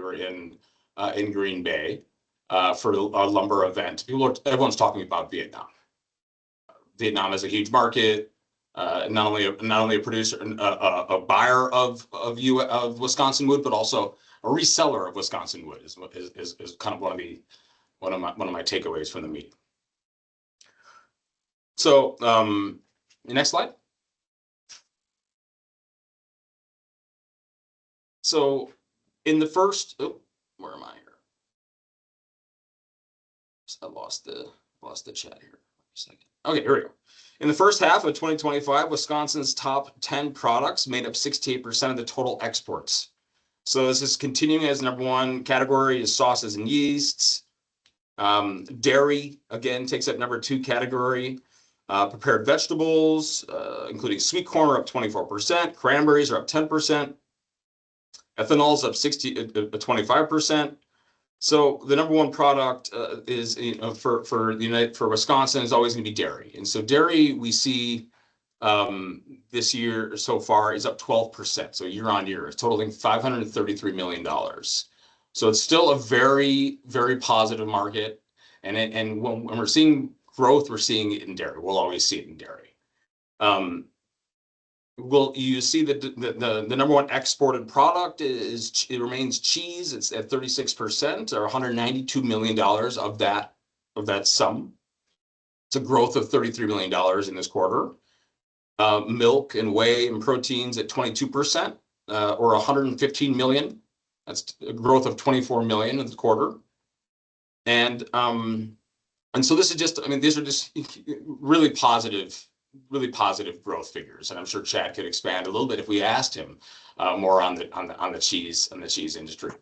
were in Green Bay for a lumber event. Everyone's talking about Vietnam. Vietnam is a huge market. Not only a producer, a buyer of Wisconsin wood, but also a reseller of Wisconsin wood is kind of one of my takeaways from the meeting. So the next slide. So in the first, where am I here? I lost the chat here. Okay, here we go. In the first half of 2025, Wisconsin's top 10 products made up 68% of the total exports. So this is continuing as number one category is sauces and yeasts. Dairy, again, takes up number two category. Prepared vegetables, including sweet corn, are up 24%. Cranberries are up 10%. Ethanol is up 25%. So the number one product is for Wisconsin is always going to be dairy, and so dairy we see this year so far is up 12%. So year on year, it's totaling $533 million. So it's still a very, very positive market, and when we're seeing growth, we're seeing it in dairy. We'll always see it in dairy. You see that the number one exported product remains cheese. It's at 36% or $192 million of that sum. It's a growth of $33 million in this quarter. Milk and whey and proteins at 22% or $115 million. That's a growth of $24 million in the quarter. And so this is just, I mean, these are just really positive growth figures, and I'm sure Chad could expand a little bit if we asked him more on the cheese industry.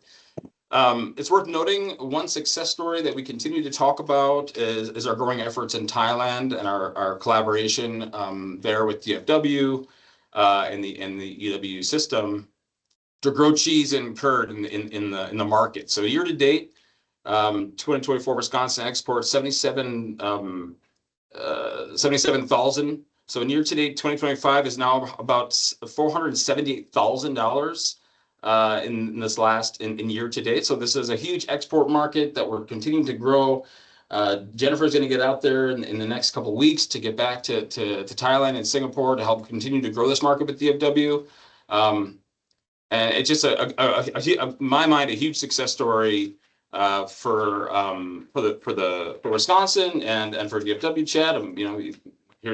It's worth noting one success story that we continue to talk about is our growing efforts in Thailand and our collaboration there with DFW and the EW system to grow cheese and curd in the market. So year to date, 2024 Wisconsin exports 77,000. So in year to date, 2025 is now about $478,000 in this last in year to date. So this is a huge export market that we're continuing to grow. Jennifer's going to get out there in the next couple of weeks to get back to Thailand and Singapore to help continue to grow this market with DFW. And it's just in my mind a huge success story for Wisconsin and for DFW, Chad.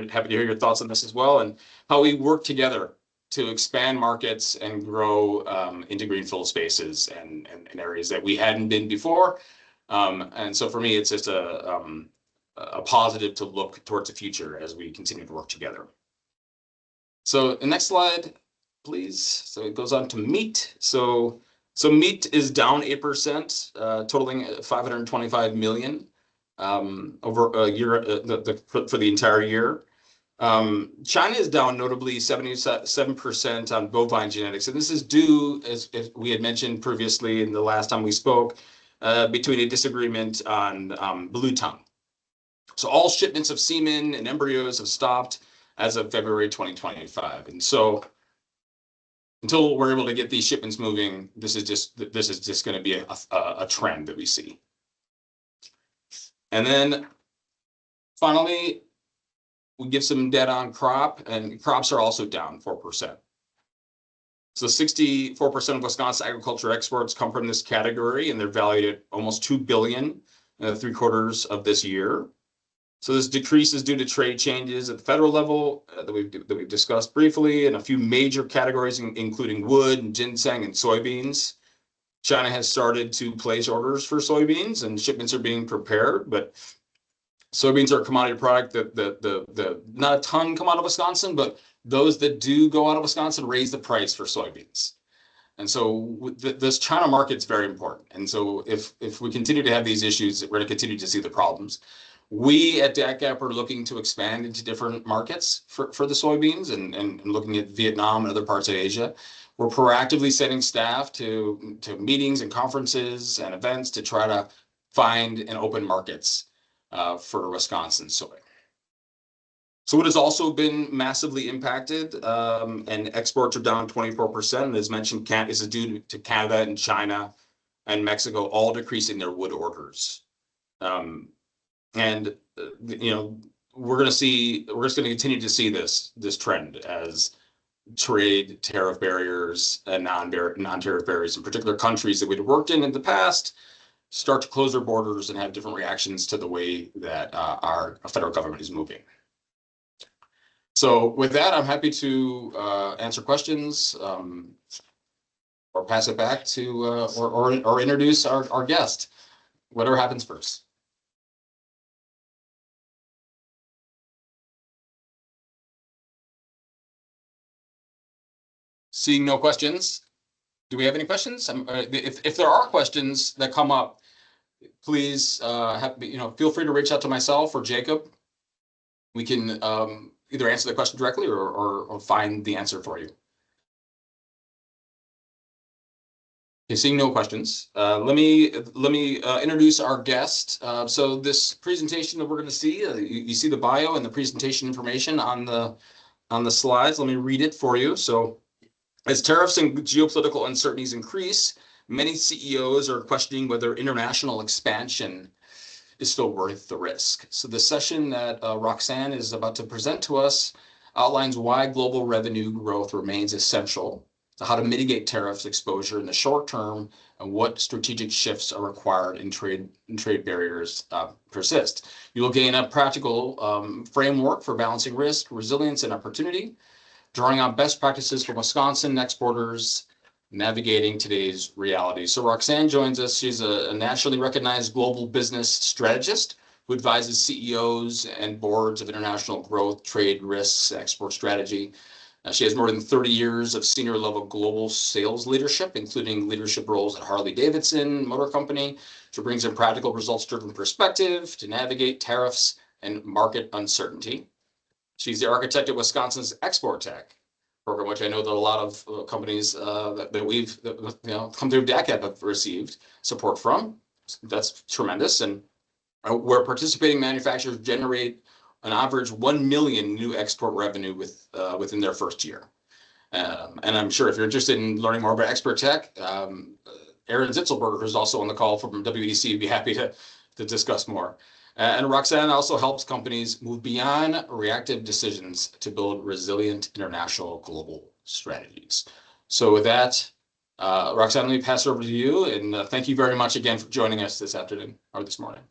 Happy to hear your thoughts on this as well, and how we work together to expand markets and grow into greenfield spaces and areas that we hadn't been before. And so for me, it's just a positive to look towards the future as we continue to work together. So the next slide, please. So it goes on to meat. So meat is down 8%, totaling $525 million over a year for the entire year. China is down notably 77% on bovine genetics, and this is due, as we had mentioned previously in the last time we spoke, between a disagreement on blue tongue. So all shipments of semen and embryos have stopped as of February 2025, and so until we're able to get these shipments moving, this is just going to be a trend that we see. And then finally, we give some data on crop, and crops are also down 4%. So 64% of Wisconsin agriculture exports come from this category, and they're valued at almost $2 billion in 3/4 of this year. So this decrease is due to trade changes at the federal level that we've discussed briefly, and a few major categories, including wood and ginseng and soybeans. China has started to place orders for soybeans, and shipments are being prepared. But soybeans are a commodity product that not a ton come out of Wisconsin, but those that do go out of Wisconsin raise the price for soybeans. And so this China market is very important. And so if we continue to have these issues, we're going to continue to see the problems. We at DATGAP are looking to expand into different markets for the soybeans and looking at Vietnam and other parts of Asia. We're proactively sending staff to meetings and conferences and events to try to find and open markets for Wisconsin soy. So what has also been massively impacted, and exports are down 24%. And as mentioned, this is due to Canada and China and Mexico all decreasing their wood orders. And we're just going to continue to see this trend as trade tariff barriers and non-tariff barriers in particular countries that we'd worked in the past start to close their borders and have different reactions to the way that our federal government is moving. So with that, I'm happy to answer questions or pass it back to or introduce our guest, whatever happens first. Seeing no questions, do we have any questions? If there are questions that come up, please feel free to reach out to myself or Jacob. We can either answer the question directly or find the answer for you. Okay, seeing no questions, let me introduce our guest. So this presentation that we're going to see, you see the bio and the presentation information on the slides. Let me read it for you. So, as tariffs and geopolitical uncertainties increase, many CEOs are questioning whether international expansion is still worth the risk. So the session that Roxanne is about to present to us outlines why global revenue growth remains essential, to how to mitigate tariffs exposure in the short term, and what strategic shifts are required in trade barriers persist. You will gain a practical framework for balancing risk, resilience, and opportunity, drawing on best practices from Wisconsin exporters, navigating today's reality. So Roxanne joins us. She's a nationally recognized global business strategist who advises CEOs and boards of international growth, trade risks, export strategy. She has more than 30 years of senior level global sales leadership, including leadership roles at Harley-Davidson Motor Company. She brings in practical results-driven perspective to navigate tariffs and market uncertainty. She's the architect of Wisconsin's Export Tech program, which I know that a lot of companies that we've come through DACAP have received support from. That's tremendous. And where participating manufacturers generate an average 1 million new export revenue within their first year. And I'm sure if you're interested in learning more about Export Tech, Aaron Zitzelberger, who's also on the call from WEDC, would be happy to discuss more. And Roxanne also helps companies move beyond reactive decisions to build resilient international global strategies. So with that, Roxanne, let me pass it over to you. And thank you very much again for joining us this afternoon or this morning.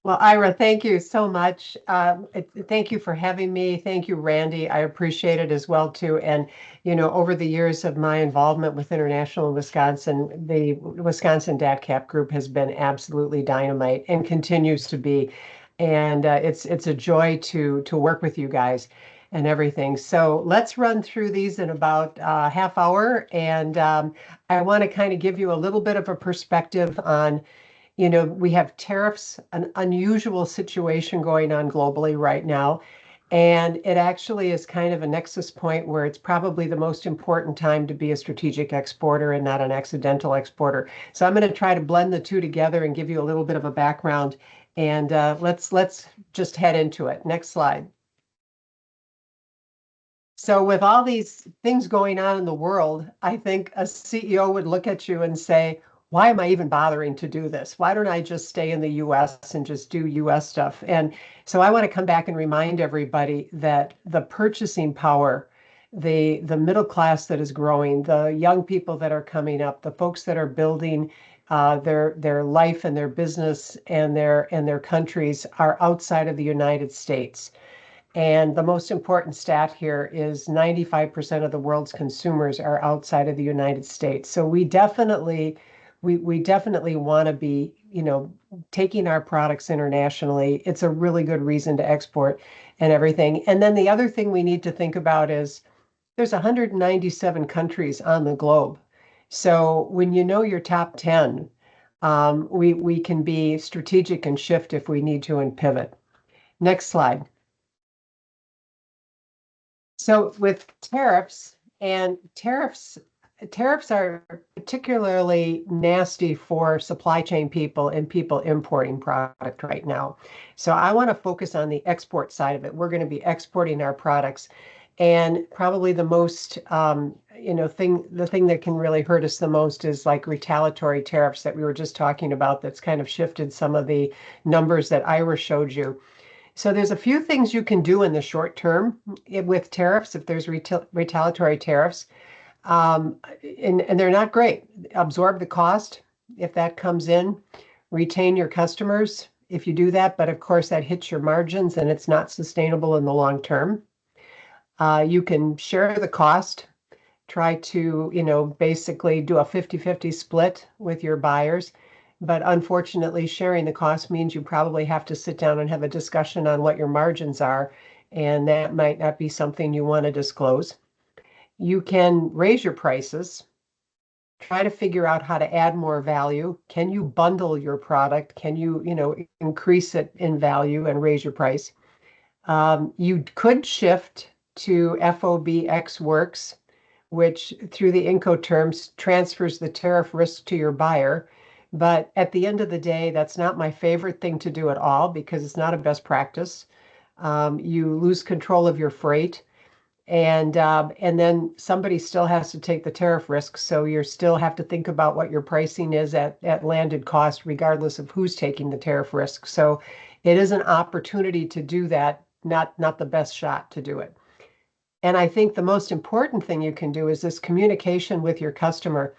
Well, Ira, thank you so much. Thank you for having me. Thank you, Randy. I appreciate it as well, too. And, over the years of my involvement with International Wisconsin, the Wisconsin DATCAP group has been absolutely dynamite and continues to be. And it's a joy to work with you guys and everything. So let's run through these in about a half hour. And I want to kind of give you a little bit of a perspective on we have tariffs, an unusual situation going on globally right now. And it actually is kind of a nexus point where it's probably the most important time to be a strategic exporter and not an accidental exporter. So I'm going to try to blend the two together and give you a little bit of a background. And let's just head into it. Next slide. So with all these things going on in the world, I think a CEO would look at you and say, why am I even bothering to do this? Why don't I just stay in the US and just do US stuff? And so I want to come back and remind everybody that the purchasing power, the middle class that is growing, the young people that are coming up, the folks that are building their life and their business and their countries are outside of the United States. And the most important stat here is 95% of the world's consumers are outside of the United States. So we definitely want to be, taking our products internationally. It's a really good reason to export and everything. And then the other thing we need to think about is there's 197 countries on the globe. So when you know your top 10, we can be strategic and shift if we need to and pivot. Next slide. So with tariffs are particularly nasty for supply chain people and people importing product right now. So I want to focus on the export side of it. We're going to be exporting our products. And probably the most, the thing that can really hurt us the most is like retaliatory tariffs that we were just talking about. That's kind of shifted some of the numbers that Ira showed you. So there's a few things you can do in the short term with tariffs if there's retaliatory tariffs. And they're not great. Absorb the cost if that comes in, retain your customers if you do that, but of course that hits your margins and it's not sustainable in the long term. You can share the cost, try to, basically do a 50-50 split with your buyers. But unfortunately, sharing the cost means you probably have to sit down and have a discussion on what your margins are, and that might not be something you want to disclose. You can raise your prices, try to figure out how to add more value. Can you bundle your product? Can you, increase it in value and raise your price? You could shift to FOB Works, which through the Incoterms transfers the tariff risk to your buyer. But at the end of the day, that's not my favorite thing to do at all because it's not a best practice. You lose control of your freight, and then somebody still has to take the tariff risk. So you still have to think about what your pricing is at landed cost, regardless of who's taking the tariff risk. So it is an opportunity to do that, not the best shot to do it. And I think the most important thing you can do is this communication with your customer.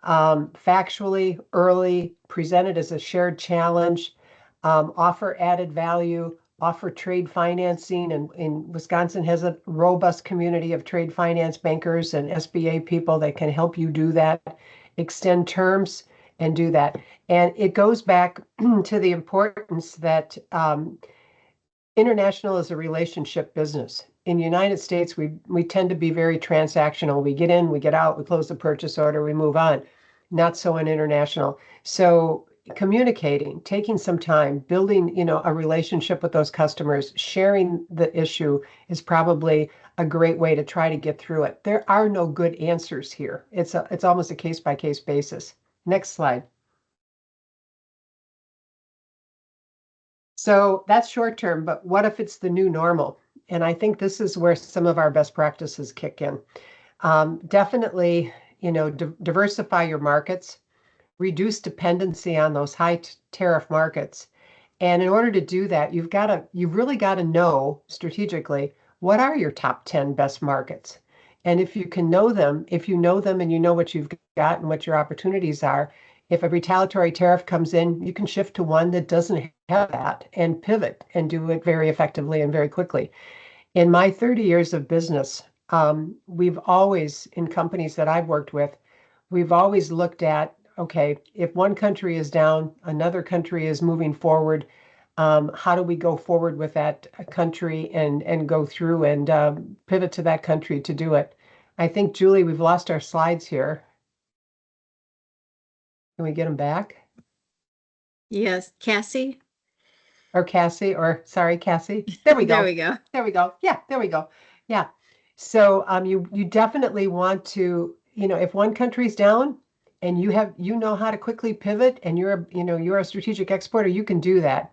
Factually, early, present it as a shared challenge, offer added value, offer trade financing. And Wisconsin has a robust community of trade finance bankers and SBA people that can help you do that, extend terms and do that. And it goes back to the importance that international is a relationship business. In the United States, we tend to be very transactional. We get in, we get out, we close the purchase order, we move on. Not so in international. So communicating, taking some time, building, a relationship with those customers, sharing the issue is probably a great way to try to get through it. There are no good answers here. It's almost a case-by-case basis. Next slide. So that's short term, but what if it's the new normal? And I think this is where some of our best practices kick in. Definitely, diversify your markets, reduce dependency on those high tariff markets. And in order to do that, you've really got to know strategically, what are your top 10 best markets? And if you know them and you know what you've got and what your opportunities are, if a retaliatory tariff comes in, you can shift to one that doesn't have that and pivot and do it very effectively and very quickly. In my 30 years of business, we've always, in companies that I've worked with, we've always looked at, okay, if one country is down, another country is moving forward. How do we go forward with that country and go through and pivot to that country to do it? I think, Julie, we've lost our slides here. Can we get them back? Yes, Cassie. Or Cassie, or sorry, Cassie. There we go. There we go. There we go. Yeah, there we go. Yeah. So you definitely want to, if one country's down and you know how to quickly pivot and you're a strategic exporter, you can do that.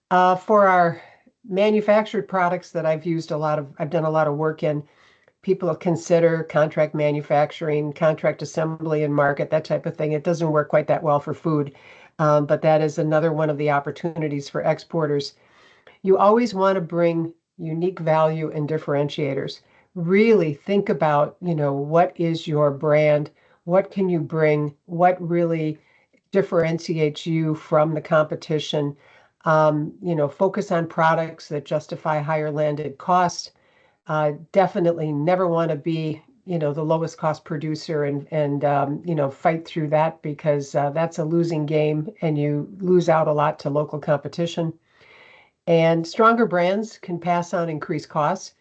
For our manufactured products that I've done a lot of work in, people consider contract manufacturing, contract assembly and market, that type of thing. It doesn't work quite that well for food. But that is another one of the opportunities for exporters. You always want to bring unique value and differentiators. Really think about, what is your brand? What can you bring? What really differentiates you from the competition? Focus on products that justify higher landed costs. Definitely never want to be the lowest cost producer and fight through that because that's a losing game and you lose out a lot to local competition. And stronger brands can pass on increased costs,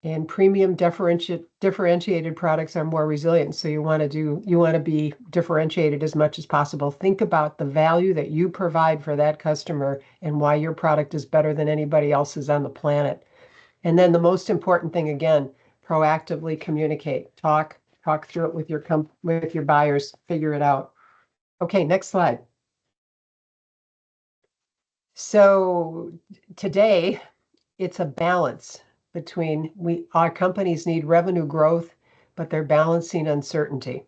and premium differentiated products are more resilient. So you want to be differentiated as much as possible. Think about the value that you provide for that customer and why your product is better than anybody else's on the planet. And then the most important thing, again, proactively communicate, talk through it with your buyers, figure it out. Okay, next slide. So today it's a balance between our companies need revenue growth, but they're balancing uncertainty.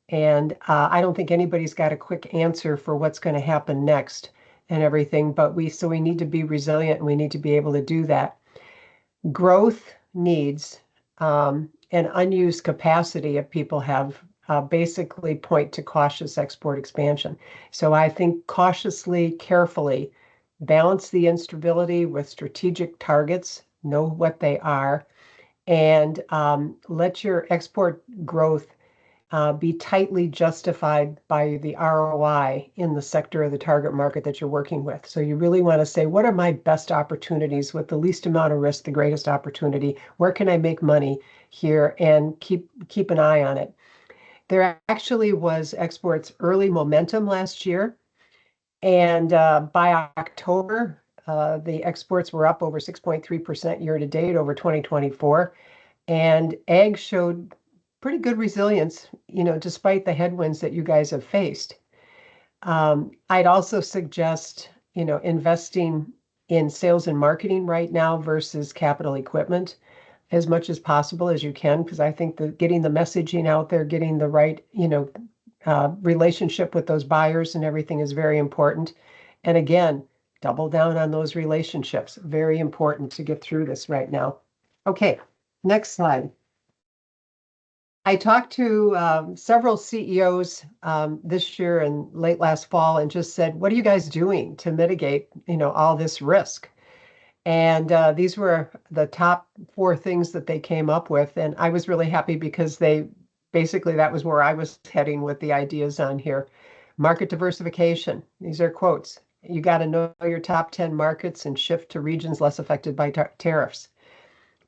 And I don't think anybody's got a quick answer for what's going to happen next and everything, but we need to be resilient and we need to be able to do that. Growth needs and unused capacity if people have basically point to cautious export expansion. So I think cautiously, carefully balance the instability with strategic targets, know what they are, and let your export growth be tightly justified by the ROI in the sector of the target market that you're working with. So you really want to say, what are my best opportunities with the least amount of risk, the greatest opportunity? Where can I make money here? And keep an eye on it. There actually was exports early momentum last year. And by October, the exports were up over 6.3% year to date over 2024. And ag showed pretty good resilience, despite the headwinds that you guys have faced. I'd also suggest, investing in sales and marketing right now versus capital equipment as much as possible as you can, because I think that getting the messaging out there, getting the right, relationship with those buyers and everything is very important. And again, double down on those relationships. Very important to get through this right now. Okay, next slide. I talked to several CEOs this year and late last fall and just said, what are you guys doing to mitigate, all this risk? And these were the top 4 things that they came up with. And I was really happy because that was where I was heading with the ideas on here. Market diversification. These are quotes. You got to know your top 10 markets and shift to regions less affected by tariffs.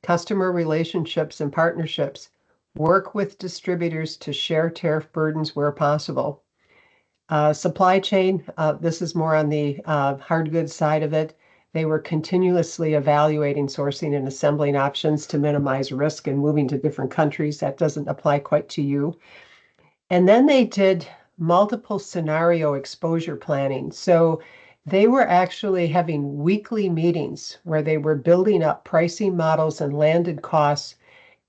Customer relationships and partnerships. Work with distributors to share tariff burdens where possible. Supply chain, this is more on the hard goods side of it. They were continuously evaluating sourcing and assembling options to minimize risk and moving to different countries. That doesn't apply quite to you. And then they did multiple scenario exposure planning. So they were actually having weekly meetings where they were building up pricing models and landed costs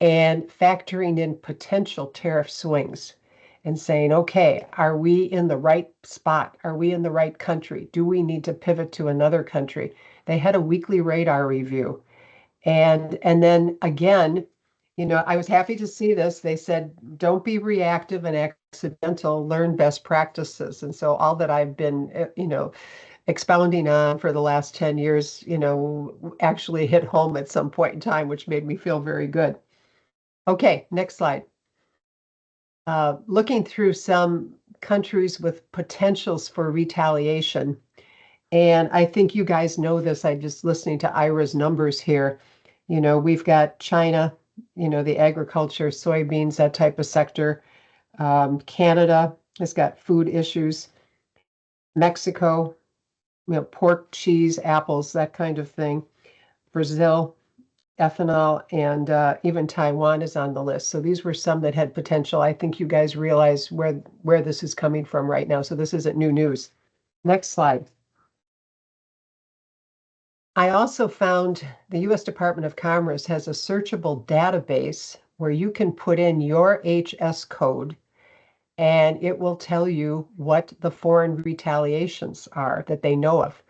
and factoring in potential tariff swings and saying, okay, are we in the right spot? Are we in the right country? Do we need to pivot to another country? They had a weekly radar review. And then again, I was happy to see this. They said, don't be reactive and accidental, learn best practices. And so all that I've been, expounding on for the last 10 years, actually hit home at some point in time, which made me feel very good. Okay, next slide. Looking through some countries with potentials for retaliation. And I think you guys know this. I'm just listening to Ira's numbers here. We've got China, the agriculture, soybeans, that type of sector. Canada has got food issues. Mexico, pork, cheese, apples, that kind of thing. Brazil, ethanol, and even Taiwan is on the list. So these were some that had potential. I think you guys realize where this is coming from right now. So this isn't new news. Next slide. I also found the U.S. Department of Commerce has a searchable database where you can put in your HS code and it will tell you what the foreign retaliations are that they know of.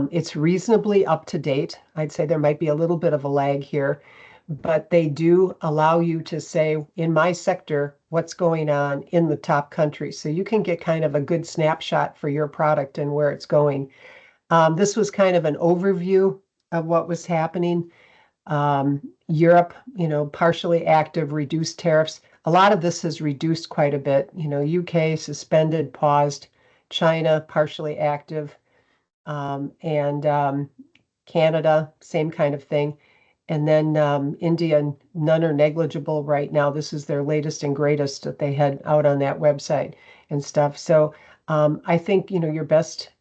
It's reasonably up to date. I'd say there might be a little bit of a lag here, but they do allow you to say, in my sector, what's going on in the top countries. So you can get kind of a good snapshot for your product and where it's going. This was kind of an overview of what was happening. Europe, partially active, reduced tariffs. A lot of this has reduced quite a bit. UK suspended, paused. China partially active. And Canada, same kind of thing. And then India, none are negligible right now. This is their latest and greatest that they had out on that website and stuff. So I think, your best,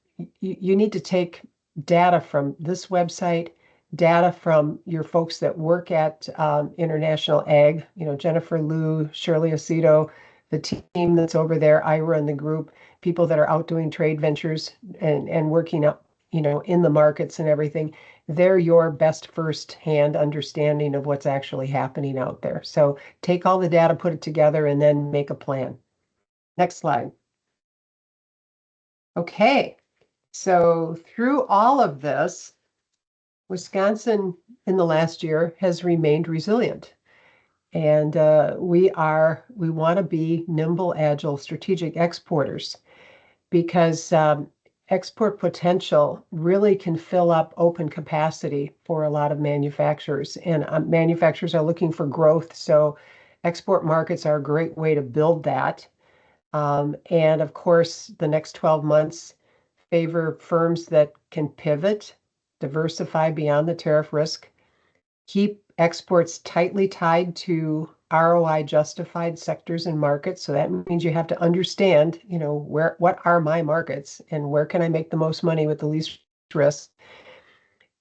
you need to take data from this website, data from your folks that work at International Ag, Jennifer Liu, Shirley Aceto, the team that's over there, Ira and the group, people that are out doing trade ventures and working up in the markets and everything, they're your best first-hand understanding of what's actually happening out there. So take all the data, put it together, and then make a plan. Next slide. Okay, so through all of this, Wisconsin in the last year has remained resilient. And we want to be nimble, agile, strategic exporters because export potential really can fill up open capacity for a lot of manufacturers. And manufacturers are looking for growth. So export markets are a great way to build that. And of course, the next 12 months favor firms that can pivot, diversify beyond the tariff risk, keep exports tightly tied to ROI justified sectors and markets. So that means you have to understand, what are my markets and where can I make the most money with the least risk.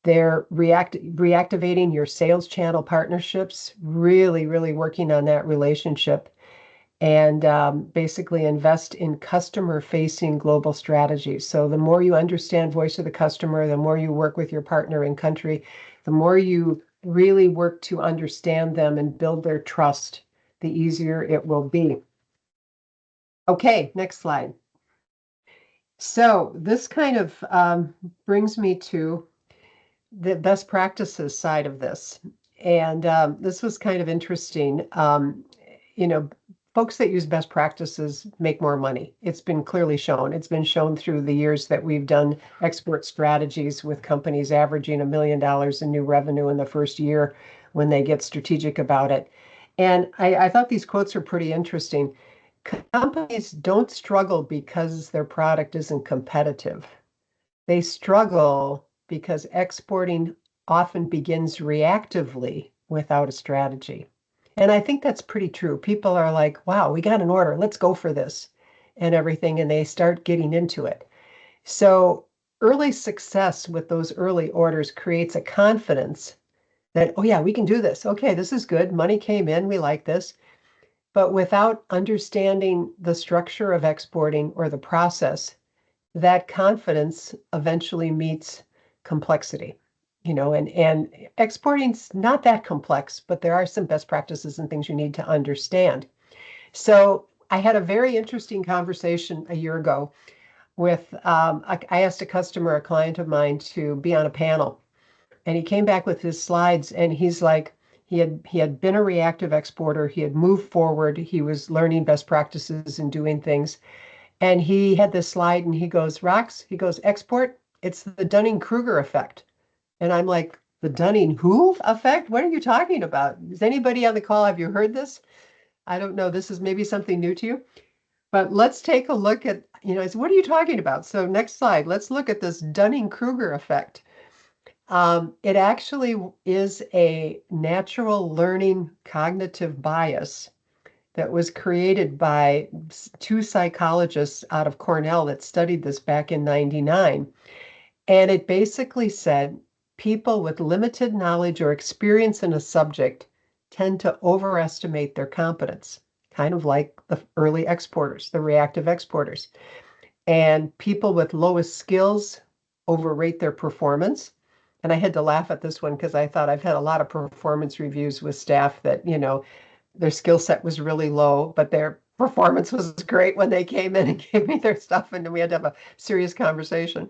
They're reactivating your sales channel partnerships, really, really working on that relationship, and basically invest in customer-facing global strategies. So the more you understand voice of the customer, the more you work with your partner in country, the more you really work to understand them and build their trust, the easier it will be. Okay, next slide. So this kind of brings me to the best practices side of this. And this was kind of interesting. Folks that use best practices make more money. It's been clearly shown. It's been shown through the years that we've done export strategies with companies averaging $1 million in new revenue in the first year when they get strategic about it. And I thought these quotes are pretty interesting. Companies don't struggle because their product isn't competitive. They struggle because exporting often begins reactively without a strategy. And I think that's pretty true. People are like, wow, we got an order. Let's go for this and everything. And they start getting into it. So early success with those early orders creates a confidence that, oh yeah, we can do this. Okay, this is good. Money came in. We like this. But without understanding the structure of exporting or the process, that confidence eventually meets complexity. And exporting's not that complex, but there are some best practices and things you need to understand. So I had a very interesting conversation a year ago with, I asked a customer, a client of mine, to be on a panel. And he came back with his slides and he's like, he had been a reactive exporter. He had moved forward. He was learning best practices and doing things. And he had this slide and he goes, Rox, he goes, export, it's the Dunning-Kruger effect. And I'm like, the Dunning-who effect? What are you talking about? Is anybody on the call, have you heard this? I don't know. This is maybe something new to you. But let's take a look at, what are you talking about? So next slide, let's look at this Dunning-Kruger effect. It actually is a natural learning cognitive bias that was created by two psychologists out of Cornell that studied this back in '99. And it basically said people with limited knowledge or experience in a subject tend to overestimate their competence, kind of like the early exporters, the reactive exporters. And people with lowest skills overrate their performance. And I had to laugh at this one because I thought I've had a lot of performance reviews with staff that, their skill set was really low, but their performance was great when they came in and gave me their stuff, and we had to have a serious conversation.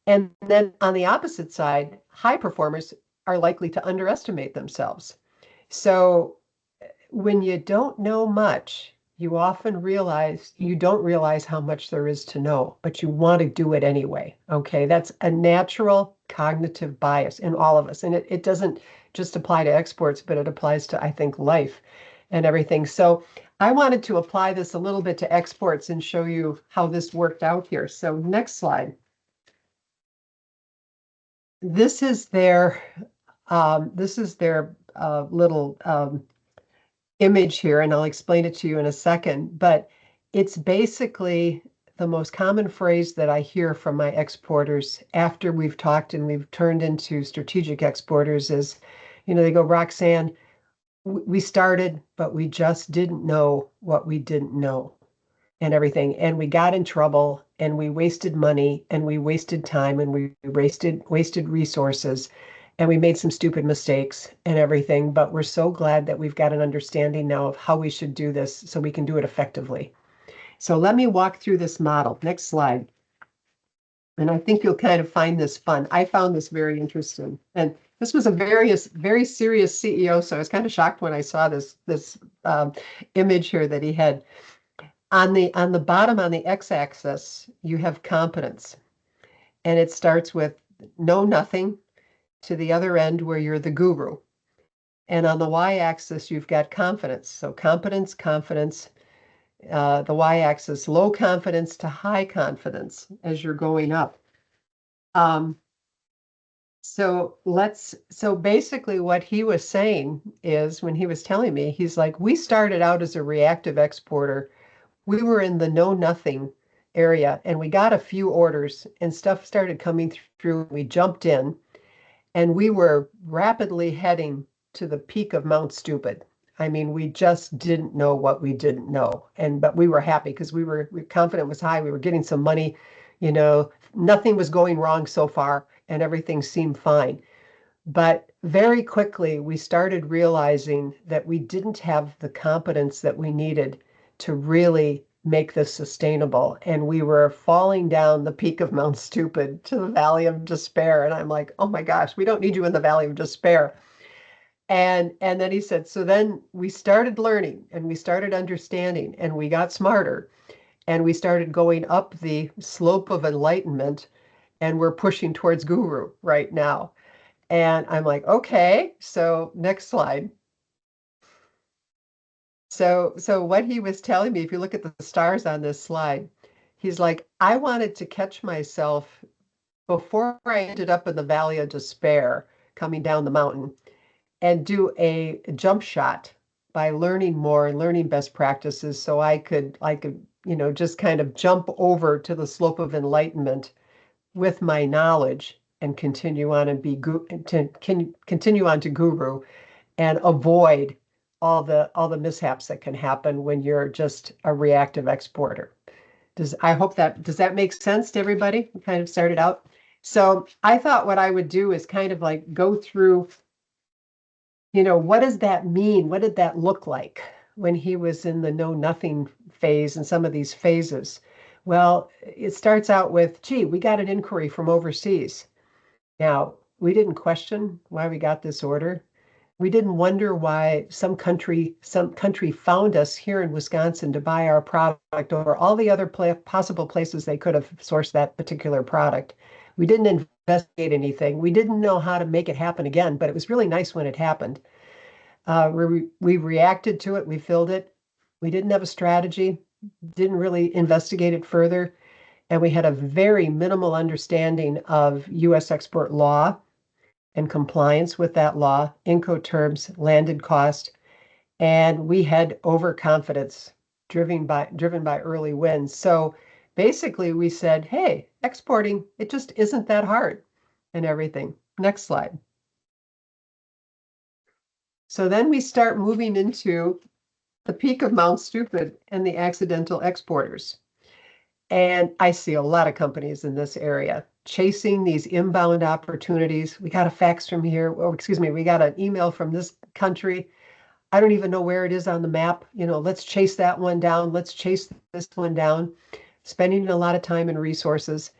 And then on the opposite side, high performers are likely to underestimate themselves. So when you don't know much, you often you don't realize how much there is to know, but you want to do it anyway. Okay, that's a natural cognitive bias in all of us. And it doesn't just apply to exports, but it applies to, I think, life and everything. So I wanted to apply this a little bit to exports and show you how this worked out here. So next slide. This is their little image here, and I'll explain it to you in a second, but it's basically the most common phrase that I hear from my exporters after we've talked and we've turned into strategic exporters is, they go, Roxanne, we started, but we just didn't know what we didn't know. and everything. And we got in trouble and we wasted money and we wasted time and we wasted resources and we made some stupid mistakes and everything. But we're so glad that we've got an understanding now of how we should do this so we can do it effectively. So let me walk through this model. Next slide. And I think you'll kind of find this fun. I found this very interesting. And this was a very serious CEO. So I was kind of shocked when I saw this image here that he had. On the bottom, on the x-axis, you have competence. And it starts with know nothing to the other end where you're the guru. And on the y-axis, you've got confidence. So competence, confidence. The y-axis, low confidence to high confidence as you're going up. So basically what he was saying is, when he was telling me, he's like, we started out as a reactive exporter. We were in the know nothing area and we got a few orders and stuff started coming through. We jumped in and we were rapidly heading to the peak of Mount Stupid. I mean, we just didn't know what we didn't know. But we were happy because we were confident was high. We were getting some money, nothing was going wrong so far and everything seemed fine. But very quickly, we started realizing that we didn't have the competence that we needed to really make this sustainable. And we were falling down the peak of Mount Stupid to the Valley of Despair. And I'm like, oh my gosh, we don't need you in the Valley of Despair. And then he said, so then we started learning and we started understanding and we got smarter and we started going up the slope of enlightenment and we're pushing towards guru right now. And I'm like, okay, so next slide. So what he was telling me, if you look at the stars on this slide, he's like, I wanted to catch myself before I ended up in the Valley of Despair coming down the mountain and do a jump shot by learning more and learning best practices so I could just kind of jump over to the slope of enlightenment with my knowledge and continue on and continue on to guru and avoid all the mishaps that can happen when you're just a reactive exporter. Does that make sense to everybody? We kind of started out. So I thought what I would do is kind of like go through, what does that mean? What did that look like when he was in the know nothing phase and some of these phases? Well, it starts out with, gee, we got an inquiry from overseas. Now, we didn't question why we got this order. We didn't wonder why some country found us here in Wisconsin to buy our product over all the other possible places they could have sourced that particular product. We didn't investigate anything. We didn't know how to make it happen again, but it was really nice when it happened. We reacted to it. We filled it. We didn't have a strategy, didn't really investigate it further. And we had a very minimal understanding of U.S. export law and compliance with that law, Incoterms, landed cost, and we had overconfidence driven by early wins. So basically we said, hey, exporting, it just isn't that hard and everything. Next slide. So then we start moving into the peak of Mount Stupid and the accidental exporters. And I see a lot of companies in this area chasing these inbound opportunities. We got a fax from here. Oh, excuse me. We got an email from this country. I don't even know where it is on the map. Let's chase that one down. Let's chase this one down. Spending a lot of time and resources.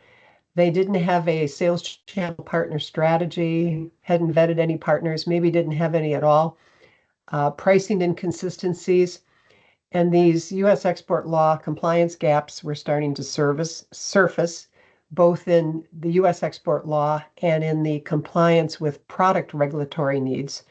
They didn't have a sales channel partner strategy, hadn't vetted any partners, maybe didn't have any at all. Pricing inconsistencies. And these U.S. export law compliance gaps were starting to surface, both in the U.S. export law and in the compliance with product regulatory needs.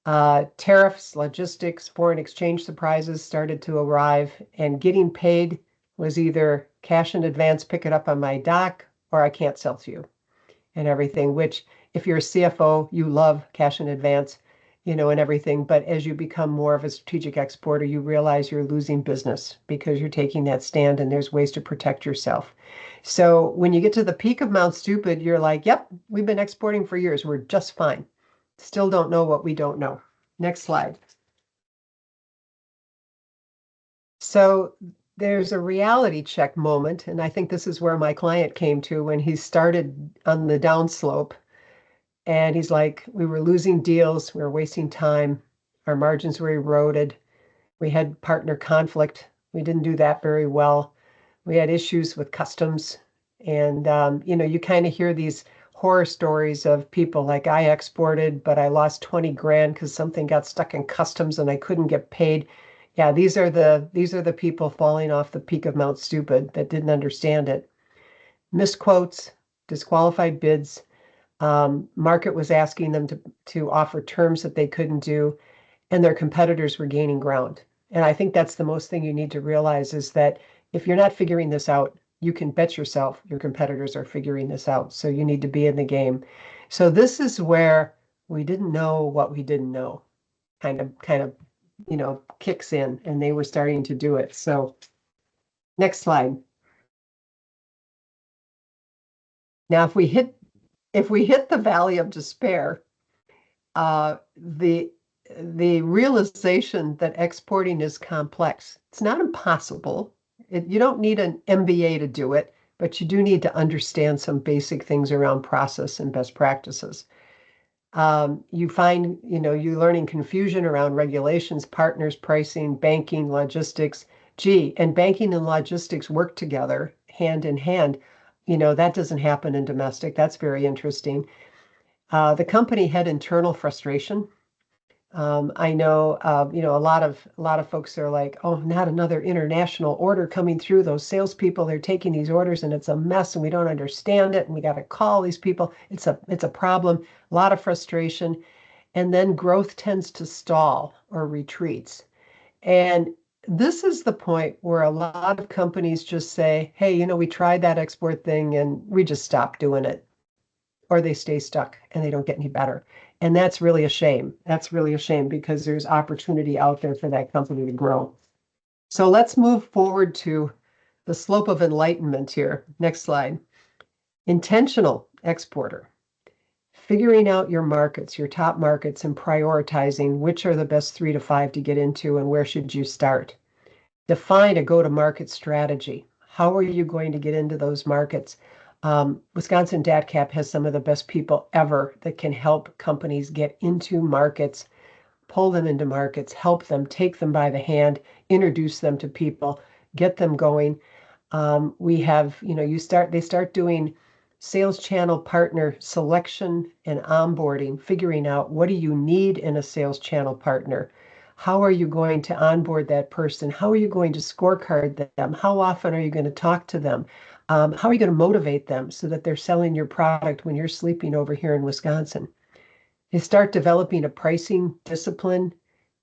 Tariffs, logistics, foreign exchange surprises started to arrive, and getting paid was either cash in advance, pick it up on my dock, or I can't sell to you and everything, which if you're a CFO, you love cash in advance, and everything. But as you become more of a strategic exporter, you realize you're losing business because you're taking that stand and there's ways to protect yourself. So when you get to the peak of Mount Stupid, you're like, yep, we've been exporting for years. We're just fine. Still don't know what we don't know. Next slide. So there's a reality check moment, and I think this is where my client came to when he started on the downslope. And he's like, we were losing deals, we were wasting time, our margins were eroded, we had partner conflict, we didn't do that very well, we had issues with customs. And you kind of hear these horror stories of people like, I exported, but I lost 20 grand because something got stuck in customs and I couldn't get paid. Yeah, these are the people falling off the peak of Mount Stupid that didn't understand it. Misquotes, disqualified bids. Market was asking them to offer terms that they couldn't do, and their competitors were gaining ground. And I think that's the most thing you need to realize is that if you're not figuring this out, you can bet yourself your competitors are figuring this out. So you need to be in the game. So this is where we didn't know what we didn't know, kind of, kicks in, and they were starting to do it. So next slide. Now, if we hit the valley of despair, the realization that exporting is complex. It's not impossible. You don't need an MBA to do it, but you do need to understand some basic things around process and best practices. You find, you're learning confusion around regulations, partners, pricing, banking, logistics. Gee, and banking and logistics work together hand in hand. That doesn't happen in domestic. That's very interesting. The company had internal frustration. I know, a lot of folks are like, oh, not another international order coming through. Those salespeople, they're taking these orders and it's a mess and we don't understand it and we got to call these people. It's a problem. A lot of frustration, and then growth tends to stall or retreats. And this is the point where a lot of companies just say, hey, we tried that export thing and we just stopped doing it, or they stay stuck and they don't get any better. And that's really a shame. That's really a shame because there's opportunity out there for that company to grow. So let's move forward to the slope of enlightenment here. Next slide. Intentional exporter. Figuring out your markets, your top markets, and prioritizing which are the best 3 to 5 to get into and where should you start. Define a go-to-market strategy. How are you going to get into those markets? Wisconsin DATCAP has some of the best people ever that can help companies get into markets, pull them into markets, help them, take them by the hand, introduce them to people, get them going. We have, they start doing sales channel partner selection and onboarding, figuring out what do you need in a sales channel partner? How are you going to onboard that person? How are you going to scorecard them? How often are you going to talk to them? How are you going to motivate them so that they're selling your product when you're sleeping over here in Wisconsin? They start developing a pricing discipline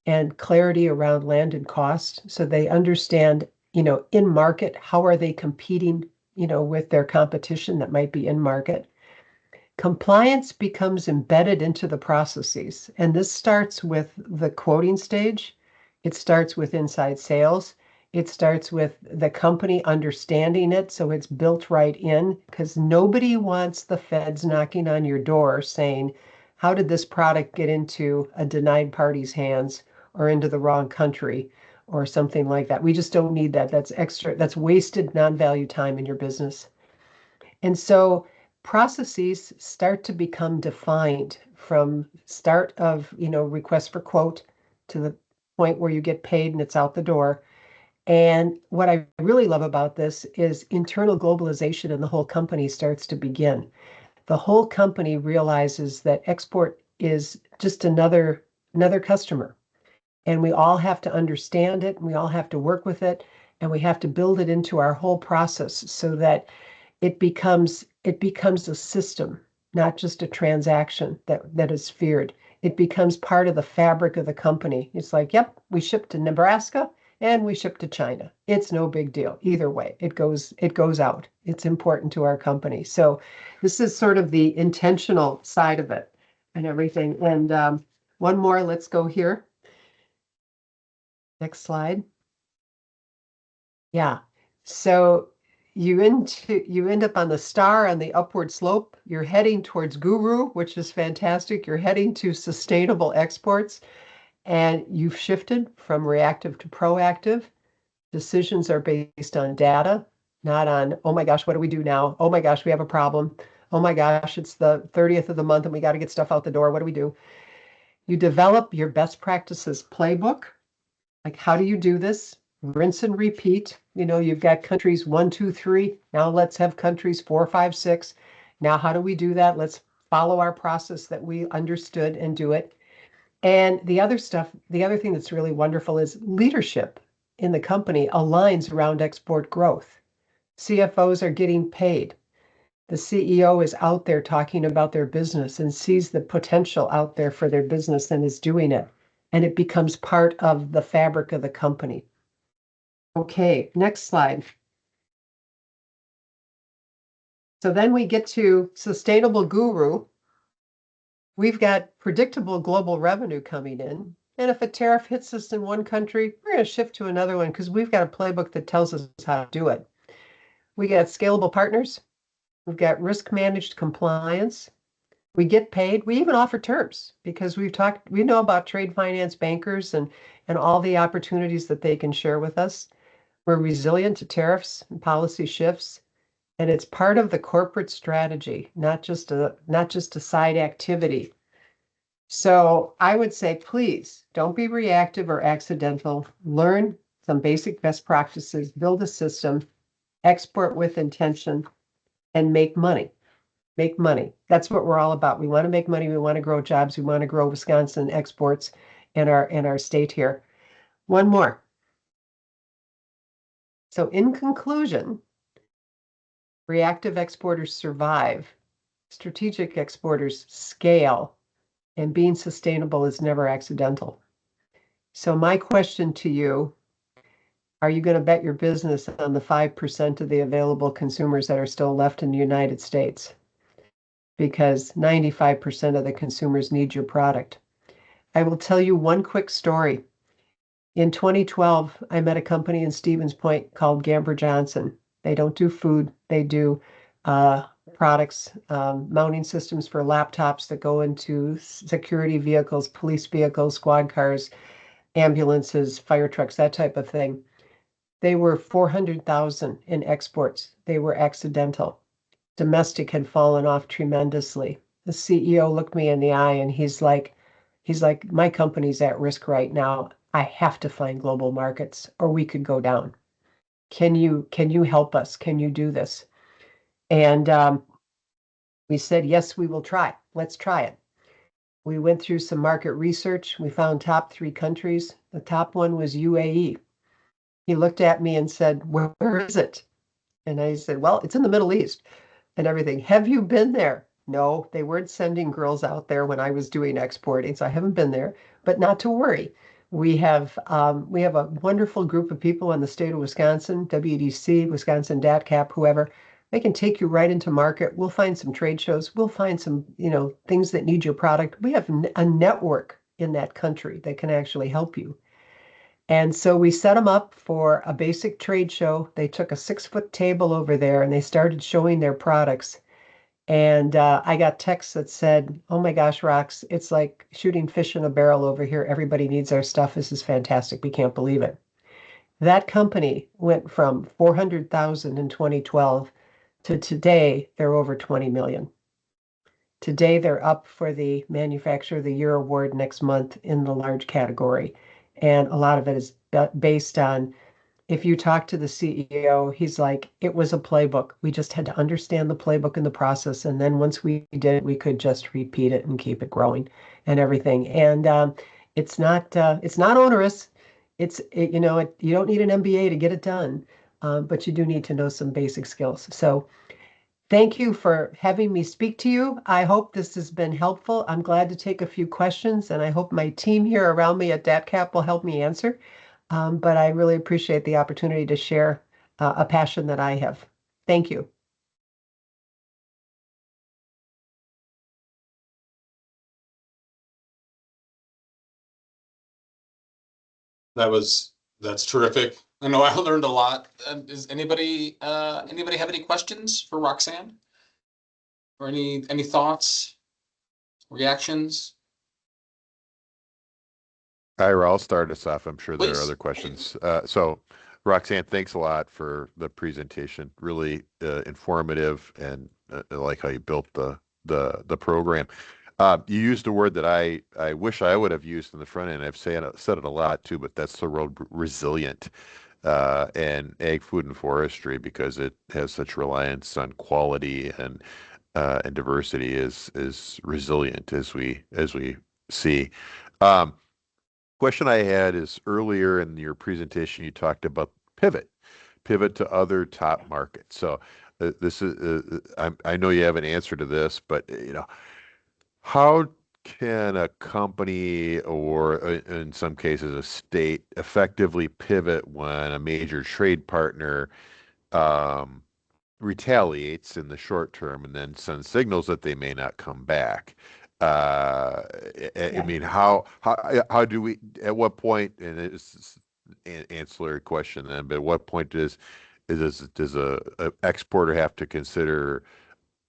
and clarity around landed cost so they understand, in market, how are they competing, with their competition that might be in market. Compliance becomes embedded into the processes, and this starts with the quoting stage. It starts with inside sales. It starts with the company understanding it, so it's built right in, because nobody wants the feds knocking on your door saying, how did this product get into a denied party's hands or into the wrong country or something like that? We just don't need that. That's extra, that's wasted non-value time in your business. And so processes start to become defined from start of, request for quote to the point where you get paid and it's out the door. And what I really love about this is internal globalization in the whole company starts to begin. The whole company realizes that export is just another customer. And we all have to understand it, and we all have to work with it, and we have to build it into our whole process so that it becomes a system, not just a transaction that is feared. It becomes part of the fabric of the company. It's like, yep, we ship to Nebraska and we ship to China. It's no big deal. Either way, it goes out. It's important to our company. So this is sort of the intentional side of it and everything. And one more, let's go here. Next slide. Yeah. So you end up on the star on the upward slope. You're heading towards guru, which is fantastic. You're heading to sustainable exports, and you've shifted from reactive to proactive. Decisions are based on data, not on, oh my gosh, what do we do now? Oh my gosh, we have a problem. Oh my gosh, it's the 30th of the month and we got to get stuff out the door. What do we do? You develop your best practices playbook. Like, how do you do this? Rinse and repeat. You know, you've got countries 1, 2, 3. Now let's have countries 4, 5, 6. Now, how do we do that? Let's follow our process that we understood and do it. And the other stuff, the other thing that's really wonderful is leadership in the company aligns around export growth. CFOs are getting paid. The CEO is out there talking about their business and sees the potential out there for their business and is doing it. And it becomes part of the fabric of the company. Okay, next slide. So then we get to sustainable guru. We've got predictable global revenue coming in. And if a tariff hits us in one country, we're going to shift to another one because we've got a playbook that tells us how to do it. We got scalable partners. We've got risk managed compliance. We get paid. We even offer terms because we know about trade finance bankers and all the opportunities that they can share with us. We're resilient to tariffs and policy shifts. And it's part of the corporate strategy, not just a side activity. So I would say, please don't be reactive or accidental. Learn some basic best practices, build a system, export with intention, and make money. Make money. That's what we're all about. We want to make money. We want to grow jobs. We want to grow Wisconsin exports in our state here. One more. So in conclusion, reactive exporters survive, strategic exporters scale, and being sustainable is never accidental. So my question to you, are you going to bet your business on the 5% of the available consumers that are still left in the United States? Because 95% of the consumers need your product. I will tell you one quick story. In 2012, I met a company in Stevens Point called Gamber Johnson. They don't do food. They do products, mounting systems for laptops that go into security vehicles, police vehicles, squad cars, ambulances, fire trucks, that type of thing. They were 400,000 in exports. They were accidental. Domestic had fallen off tremendously. The CEO looked me in the eye and he's like, my company's at risk right now. I have to find global markets or we could go down. Can you help us? Can you do this? And we said, yes, we will try. Let's try it. We went through some market research. We found top 3 countries. The top one was UAE. He looked at me and said, where is it? And I said, well, it's in the Middle East and everything. Have you been there? No, they weren't sending girls out there when I was doing exporting, so I haven't been there. But not to worry. We have a wonderful group of people in the state of Wisconsin, WDC, Wisconsin DATCAP, whoever. They can take you right into market. We'll find some trade shows. We'll find some, things that need your product. We have a network in that country that can actually help you. And so we set them up for a basic trade show. They took a 6-foot table over there and they started showing their products. And I got texts that said, oh my gosh, Rox, it's like shooting fish in a barrel over here. Everybody needs our stuff. This is fantastic. We can't believe it. That company went from 400,000 in 2012 to today, they're over 20 million. Today, they're up for the Manufacturer of the Year award next month in the large category. And a lot of it is based on, if you talk to the CEO, he's like, it was a playbook. We just had to understand the playbook and the process. And then once we did, we could just repeat it and keep it growing and everything. And it's not onerous. You don't need an MBA to get it done, but you do need to know some basic skills. So thank you for having me speak to you. I hope this has been helpful. I'm glad to take a few questions, and I hope my team here around me at DATCAP will help me answer. But I really appreciate the opportunity to share a passion that I have. Thank you. That's terrific. I know I learned a lot. Does anybody have any questions for Roxanne? Or any thoughts, reactions? Ira, I'll start us off. I'm sure there Please. are other questions. So Roxanne, thanks a lot for the presentation. Really informative, and I like how you built the program. You used a word that I wish I would have used in the front end. I've said it a lot too, but that's the word resilient. And ag, food, and forestry, because it has such reliance on quality and diversity, is resilient, as we see. Um, Question I had is, earlier in your presentation, you talked about pivot to other top markets. So this is, I know you have an answer to this, but how can a company, or in some cases a state, effectively pivot when a major trade partner um, retaliates in the short term and then sends signals that they may not come back? I Yeah. mean, how do we, at what point, and it's an ancillary question then, but at what point does a exporter have to consider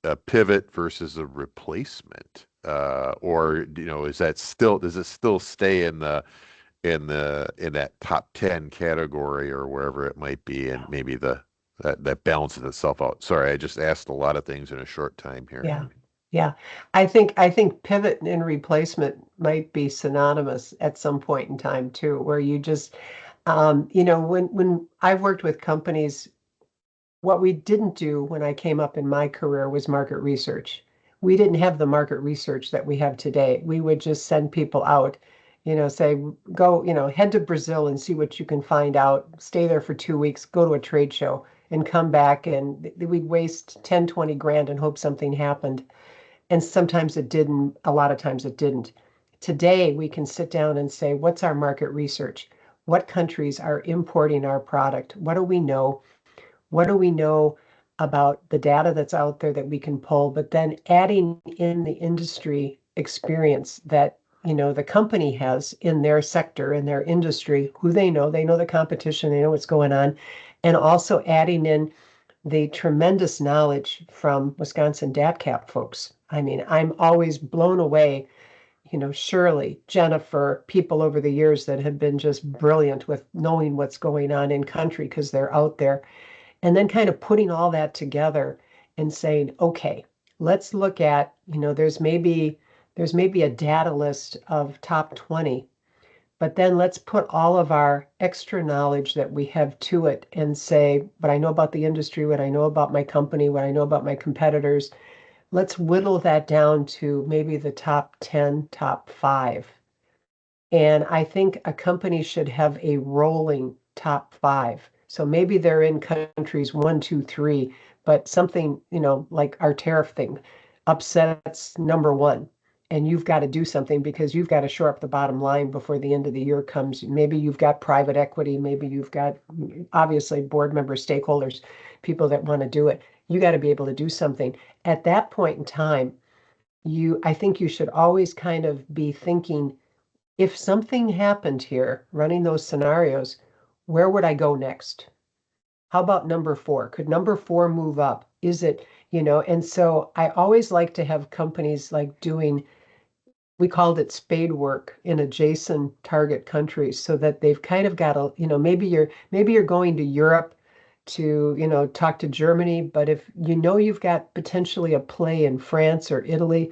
a pivot versus a replacement? Or does it still stay in that top 10 category, or wherever it might be, and maybe that balances itself out? Sorry, I just asked a lot of things in a short time here. Yeah. Yeah. I think pivot and replacement might be synonymous at some point in time too, where you just, when I've worked with companies, what we didn't do when I came up in my career was market research. We didn't have the market research that we have today. We would just send people out, say, go, head to Brazil and see what you can find out, stay there for 2 weeks, go to a trade show and come back, and we'd waste 10, 20 grand and hope something happened. And sometimes it didn't, a lot of times it didn't. Today, we can sit down and say, what's our market research? What countries are importing our product? What do we know? What do we know about the data that's out there that we can pull, but then adding in the industry experience that the company has in their sector, in their industry, who they know the competition, they know what's going on, and also adding in the tremendous knowledge from Wisconsin DATCAP folks. I mean, I'm always blown away, Shirley, Jennifer, people over the years that have been just brilliant with knowing what's going on in country because they're out there, and then kind of putting all that together and saying, okay, let's look at, there's maybe a data list of top 20, but then let's put all of our extra knowledge that we have to it and say, what I know about the industry, what I know about my company, what I know about my competitors. Let's whittle that down to maybe the top 10, top 5. And I think a company should have a rolling top 5. So maybe they're in countries 1, 2, 3, but something, like our tariff thing upsets number 1. And you've got to do something because you've got to shore up the bottom line before the end of the year comes. Maybe you've got private equity, maybe you've got obviously board members, stakeholders, people that want to do it. You got to be able to do something. At that point in time, I think you should always kind of be thinking, if something happened here, running those scenarios, where would I go next? How about number 4? Could number 4 move up? Is it, and so I always like to have companies like doing, we called it spade work in adjacent target countries, so that they've kind of got a, maybe you're going to Europe to, talk to Germany, but if you've got potentially a play in France or Italy,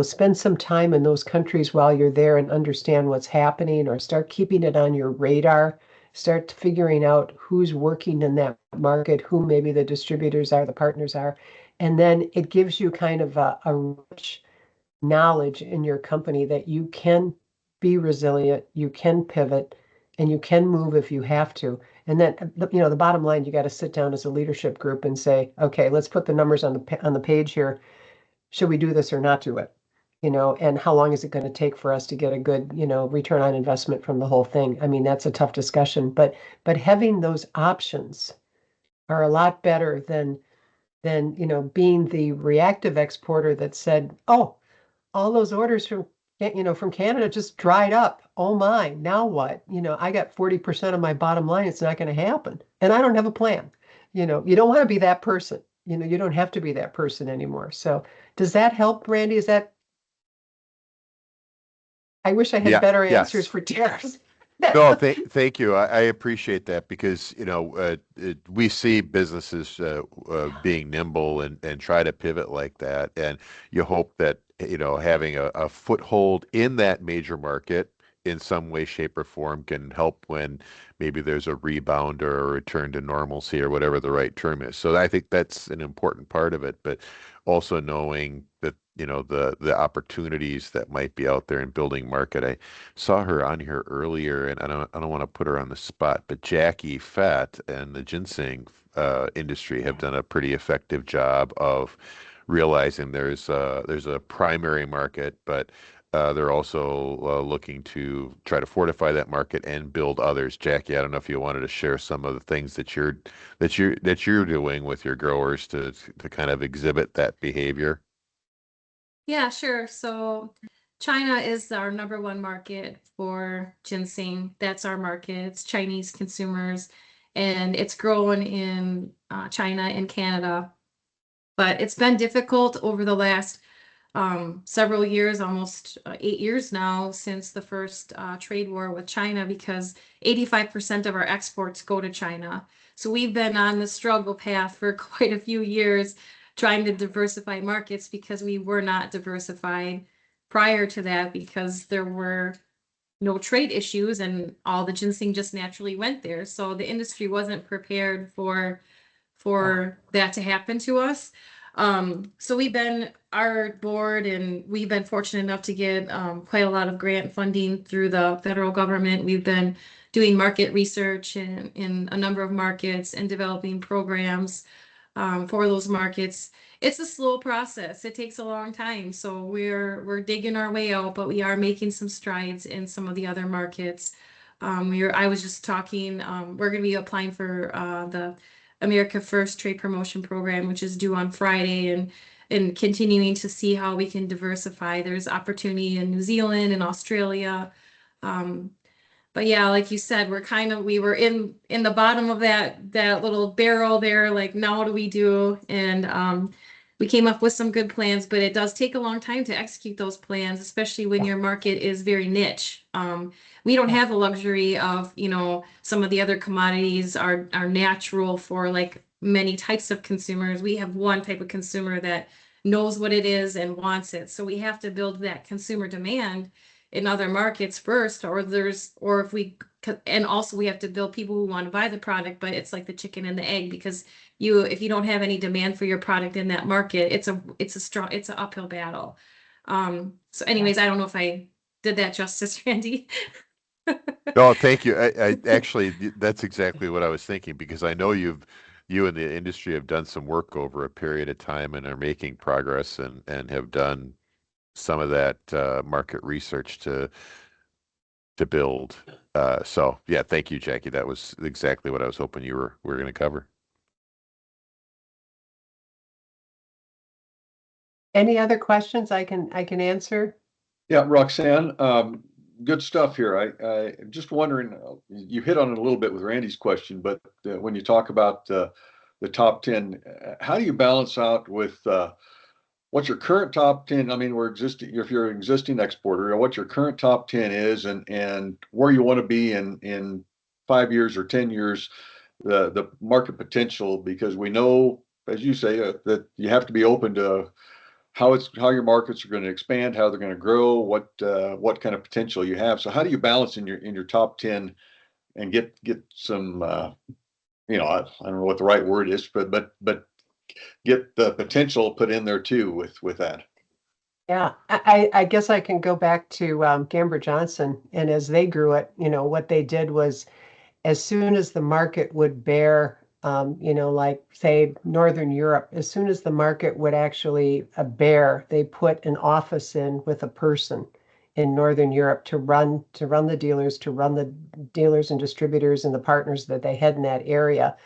spend some time in those countries while you're there and understand what's happening, or start keeping it on your radar. Start figuring out who's working in that market, who maybe the distributors are, the partners are. And then it gives you kind of a rich knowledge in your company that you can be resilient, you can pivot, and you can move if you have to. And then, the bottom line, you got to sit down as a leadership group and say, okay, let's put the numbers on the page here. Should we do this or not do it? And how long is it going to take for us to get a good, return on investment from the whole thing? I mean, that's a tough discussion, but having those options are a lot better than being the reactive exporter that said, oh, all those orders from Canada just dried up. Oh my, now what? I got 40% of my bottom line. It's not going to happen. And I don't have a plan. You don't want to be that person. You don't have to be that person anymore. So does that help, Randy? I wish I had better answers Yes. for tariffs. No, thank you. I appreciate that because, we see businesses being nimble and try to pivot like that. And you hope that, having a foothold in that major market in some way, shape, or form can help when maybe there's a rebound or a return to normalcy or whatever the right term is. So I think that's an important part of it, but also knowing that, the opportunities that might be out there in building market. I saw her on here earlier, and I don't want to put her on the spot, but Jackie Fett and the ginseng industry have done a pretty effective job of realizing there's a primary market, but they're also looking to try to fortify that market and build others. Jackie, I don't know if you wanted to share some of the things that you're doing with your growers to kind of exhibit that behavior. Yeah, sure. So China is our #1 market for ginseng. That's our market. It's Chinese consumers, and it's grown in China and Canada. But it's been difficult over the last several years, almost 8 years now, since the first trade war with China, because 85% of our exports go to China. So we've been on the struggle path for quite a few years trying to diversify markets because we were not diversified prior to that because there were no trade issues and all the ginseng just naturally went there. So the industry wasn't prepared for that to happen to us. So our board, and we've been fortunate enough to get quite a lot of grant funding through the federal government. We've been doing market research in a number of markets and developing programs for those markets. It's a slow process. It takes a long time. So we're digging our way out, but we are making some strides in some of the other markets. I was just talking, we're going to be applying for the America First Trade Promotion Program, which is due on Friday, and continuing to see how we can diversify. There's opportunity in New Zealand and Australia. But yeah, like you said, we were in the bottom of that little barrel there, like, now what do we do? And we came up with some good plans, but it does take a long time to execute those plans, especially when your market is very niche. We don't have the luxury of, some of the other commodities are natural for like many types of consumers. We have one type of consumer that knows what it is and wants it. So we have to build that consumer demand in other markets first, and also we have to build people who want to buy the product, but it's like the chicken and the egg, because if you don't have any demand for your product in that market, it's an uphill battle. So anyways, I don't know if I did that justice, Randy. No, thank you. I actually, that's exactly what I was thinking, because I know you and the industry have done some work over a period of time and are making progress and have done some of that market research to build. So yeah, thank you, Jackie. That was exactly what I was hoping you were going to cover. Any other questions I can answer? Yeah, Roxanne, good stuff here. I just wondering, you hit on it a little bit with Randy's question, but when you talk about the top 10, how do you balance out with what's your current top 10? I mean, if you're an existing exporter, what your current top 10 is and where you want to be in 5 years or 10 years, the market potential, because we know, as you say, that you have to be open to how your markets are going to expand, how they're going to grow, what kind of potential you have. So how do you balance in your top 10 and get some, I don't know what the right word is, but get the potential put in there too with that. Yeah, I guess I can go back to Gamber Johnson, and as they grew it, what they did was, as soon as the market would bear, like say Northern Europe, as soon as the market would actually bear, they put an office in with a person in Northern Europe to run the dealers and distributors and the partners that they had in that area.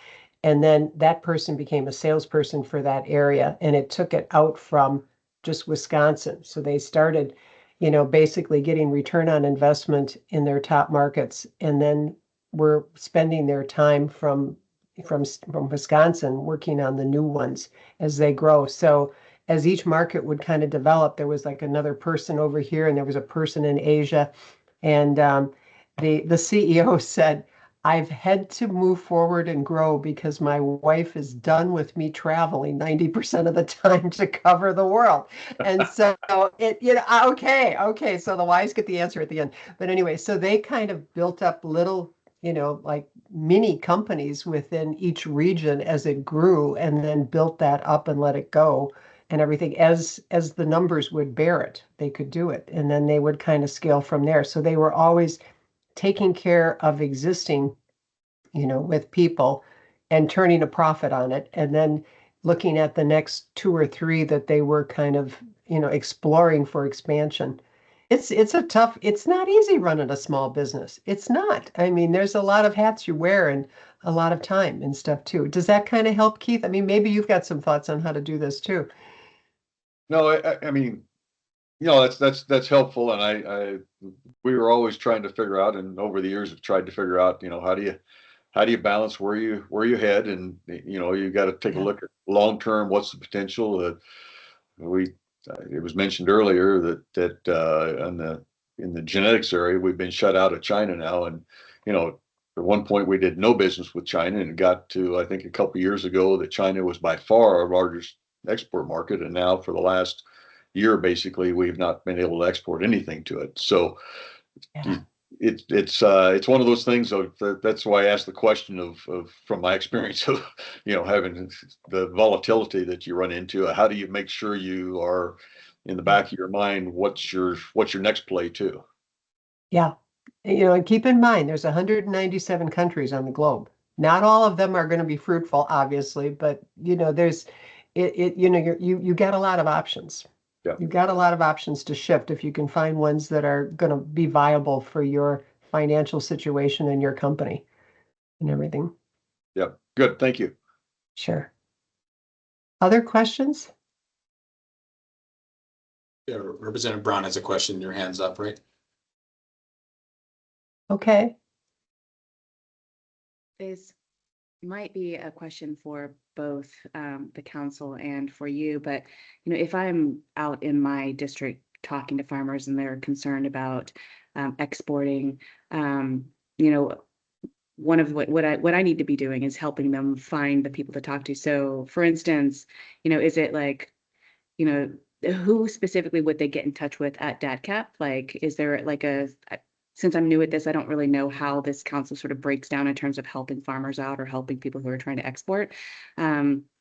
And then that person became a salesperson for that area, and it took it out from just Wisconsin. So they started, basically getting return on investment in their top markets, and then were spending their time from Wisconsin working on the new ones as they grow. So as each market would kind of develop, there was like another person over here, and there was a person in Asia, and the CEO said, I've had to move forward and grow because my wife is done with me traveling 90% of the time to cover the world. And so okay. So the wise get the answer at the end. But anyway, so they kind of built up little, like mini companies within each region as it grew, and then built that up and let it go. And everything as the numbers would bear it, they could do it. And then they would kind of scale from there. So they were always taking care of existing, with people and turning a profit on it, and then looking at the next two or three that they were kind of, exploring for expansion. It's not easy running a small business. It's not. I mean, there's a lot of hats you wear and a lot of time and stuff too. Does that kind of help, Keith? I mean, maybe you've got some thoughts on how to do this too. No, I mean, that's helpful. And we were always trying to figure out, and over the years have tried to figure out, how do you balance where you head? And, you got to take a look at long term, what's the potential that it was mentioned earlier that in the genetics area, we've been shut out of China now. And, at one point we did no business with China, and it got to, I think a couple of years ago, that China was by far our largest export market. And now for the last year, basically, we've not been able to export anything to it. So Yeah. it's one of those things that's why I asked the question of from my experience of, having the volatility that you run into. How do you make sure you are in the back of your mind, what's your next play too? Yeah. And keep in mind, there's 197 countries on the globe. Not all of them are going to be fruitful, obviously, but there's you get a lot of options. Yeah. You've got a lot of options to shift if you can find ones that are going to be viable for your financial situation and your company and everything. Yeah. Good. Thank you. Sure. Other questions? Yeah, Representative Brown has a question. Your hand's up, right? Okay. This might be a question for both the council and for you, but if I'm out in my district talking to farmers and they're concerned about exporting, one of what I need to be doing is helping them find the people to talk to. So, for instance, is it like, who specifically would they get in touch with at DADCAP? Like, is there like since I'm new at this, I don't really know how this council sort of breaks down in terms of helping farmers out or helping people who are trying to export.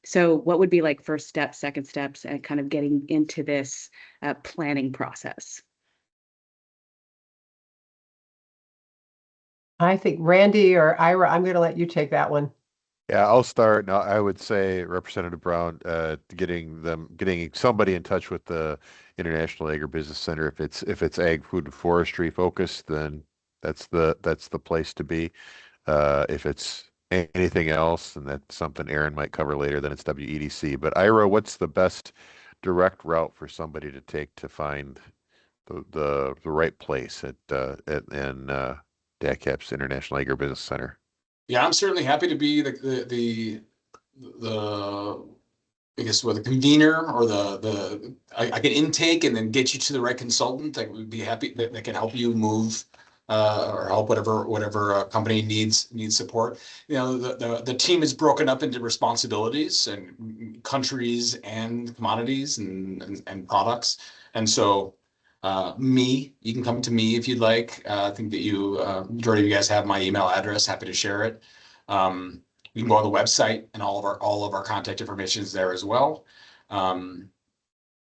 So what would be like first steps, second steps, and kind of getting into this planning process? I think Randy or Ira, I'm going to let you take that one. Yeah, I'll start. Now, I would say Representative Brown, getting somebody in touch with the International Agribusiness Center. If it's ag, food, and forestry focused, then that's the place to be. If it's anything else, and that's something Aaron might cover later, then it's WEDC. But Ira, what's the best direct route for somebody to take to find the right place at DACAP's International Agribusiness Center? Yeah, I'm certainly happy to be I guess the convener or I can intake and then get you to the right consultant that would be happy that can help you move or help whatever company needs support. The team is broken up into responsibilities and countries and commodities and products. And so you can come to me if you'd like. I think that majority of you guys have my email address. Happy to share it. You can go on the website, and all of our contact information is there as well. Yeah,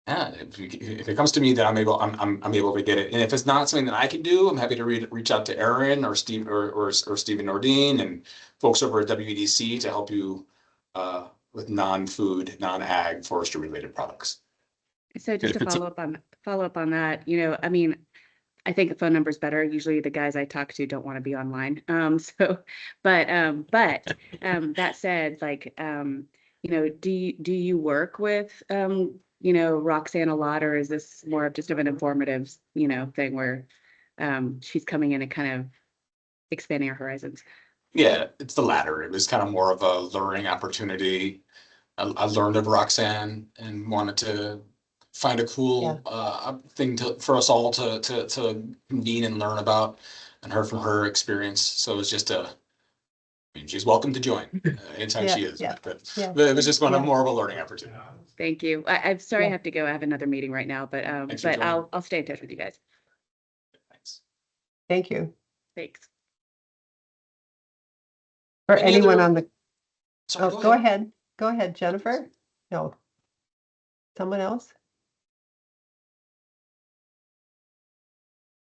if it comes to me, then I'm able to get it. And if it's not something that I can do, I'm happy to reach out to Aaron or Steve or Stephen Nordine and folks over at WEDC to help you with non-food, non-ag, forestry related products. So just to follow up on that, I mean, I think the phone number is better. Usually the guys I talk to don't want to be online. But that said, like, do you work with, Roxanne a lot, or is this more of just of an informative, thing where she's coming in and kind of expanding her horizons? Yeah, it's the latter. It was kind of more of a learning opportunity. I learned of Roxanne and wanted to find a cool thing for us all to convene and learn about. and heard from her experience. So it was just I mean, she's welcome to join anytime she is. Yeah, But yeah. it was just Yeah. more of a learning opportunity. Thank you. I'm sorry I Yeah. have to go. I have another meeting right now, but Thanks for joining. I'll stay in touch with you guys. Thanks. Thank you. Thanks. For Any anyone other- on the, Sorry, oh, go ahead. Go ahead, Jennifer. No. Someone else?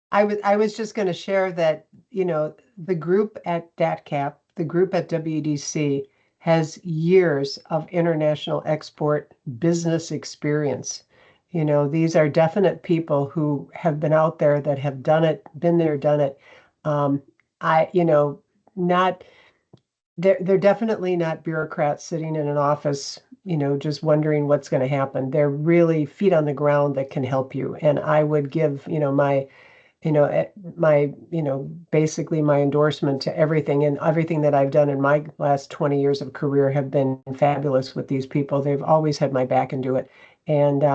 I was just going to share that, you know, the group at DATCAP, the group at WDC has years of international export business experience. You know, these are definite people who have been out there that have done it, been there, done it. You know, not, they're definitely not bureaucrats sitting in an office, you know, just wondering what's going to happen. They're really feet on the ground that can help you. And I would give, you know, basically my endorsement to everything, and everything that I've done in my last 20 years of career have been fabulous with these people. They've always had my back and do it. And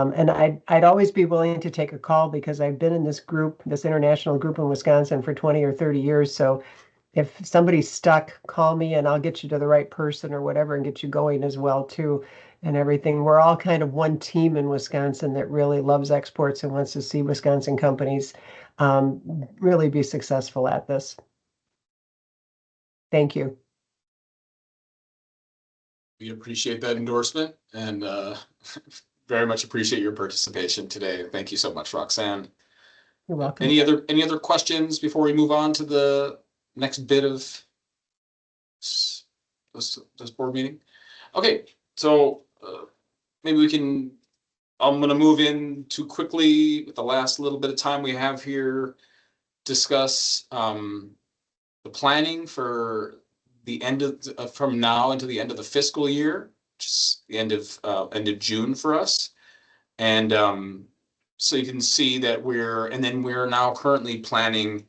I'd always be willing to take a call because I've been in this group, this international group in Wisconsin for 20 or 30 years. So if somebody's stuck, call me and I'll get you to the right person or whatever and get you going as well too. And everything. We're all kind of one team in Wisconsin that really loves exports and wants to see Wisconsin companies really be successful at this. Thank you. We appreciate that endorsement and very much appreciate your participation today. Thank you so much, Roxanne. You're welcome. Any other questions before we move on to the next bit of this board meeting? Okay, so maybe we can, I'm going to move in too quickly with the last little bit of time we have here, discuss the planning for the end of from now into the end of the fiscal year, which is the end of June for us. And so you can see that we're now currently planning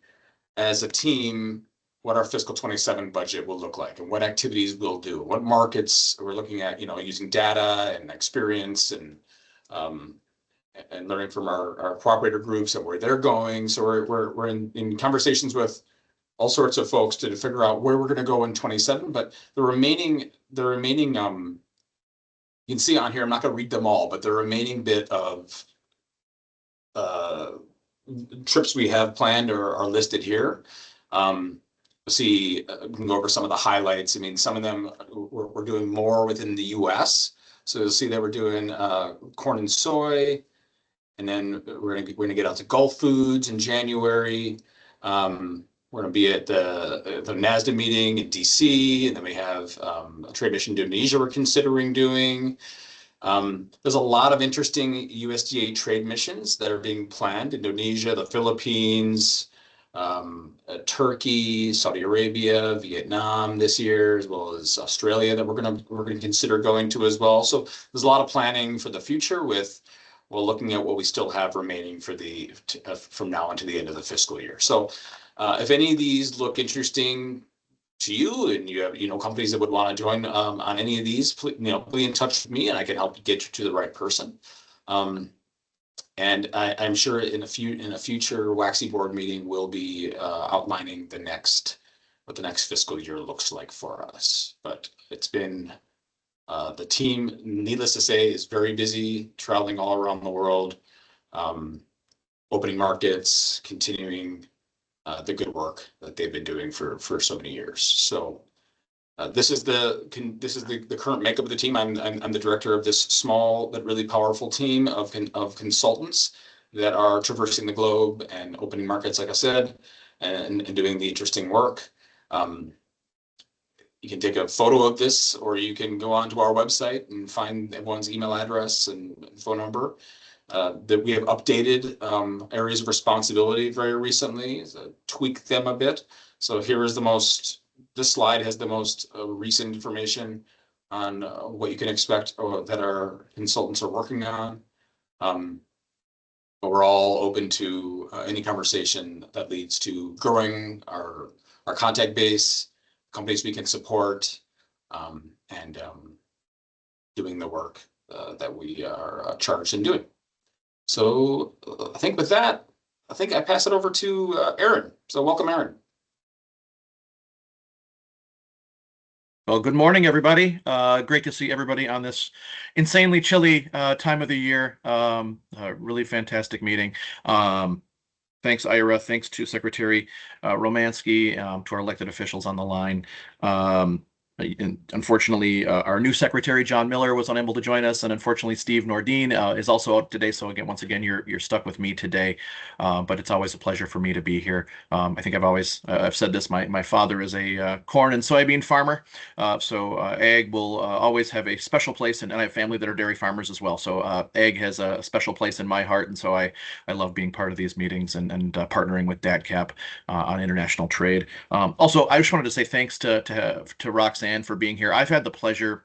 as a team what our fiscal 27 budget will look like and what activities we'll do, what markets we're looking at, you know, using data and experience and learning from our cooperator groups and where they're going. So we're in conversations with all sorts of folks to figure out where we're going to go in 27. But the remaining you can see on here, I'm not going to read them all, but the remaining bit of trips we have planned are listed here. See, we can go over some of the highlights. I mean, some of them we're doing more within the US. So you'll see that we're doing corn and soy, and then we're gonna get out to Gulf Foods in January. We're gonna be at the NASDA meeting in DC, and then we have a trade mission to Indonesia we're considering doing. There's a lot of interesting USDA trade missions that are being planned: Indonesia, the Philippines, Turkey, Saudi Arabia, Vietnam this year, as well as Australia that we're gonna consider going to as well. So there's a lot of planning for the future looking at what we still have remaining for from now until the end of the fiscal year. So if any of these look interesting to you and you have, you know, companies that would want to join on any of these, please, you know, be in touch with me and I can help get you to the right person. And I'm sure in a future WAXC board meeting, we'll be outlining what the next fiscal year looks like for us. But it's been the team, needless to say, is very busy traveling all around the world, opening markets, continuing the good work that they've been doing for so many years. So this is the current makeup of the team. I'm the director of this small but really powerful team of consultants that are traversing the globe and opening markets, like I said, and doing the interesting work. You can take a photo of this, or you can go onto our website and find everyone's email address and phone number. That we have updated areas of responsibility very recently, tweaked them a bit. So here is this slide has the most recent information on what you can expect that our consultants are working on. But we're all open to any conversation that leads to growing our contact base, companies we can support, and doing the work that we are charged in doing. So I think with that, I pass it over to Aaron. So welcome, Aaron. Well, good morning, everybody. Great to see everybody on this insanely chilly time of the year. Really fantastic meeting. Thanks, Ira. Thanks to Secretary Romansky, to our elected officials on the line. And unfortunately, our new secretary, John Miller, was unable to join us, and unfortunately, Steve Nordine is also out today. So again, once again, you're stuck with me today. But it's always a pleasure for me to be here. I think I've said this. My father is a corn and soybean farmer, so ag will always have a special place, and I have family that are dairy farmers as well. So ag has a special place in my heart, and so I love being part of these meetings and partnering with DATCAP on international trade. Also, I just wanted to say thanks to Roxanne for being here. I've had the pleasure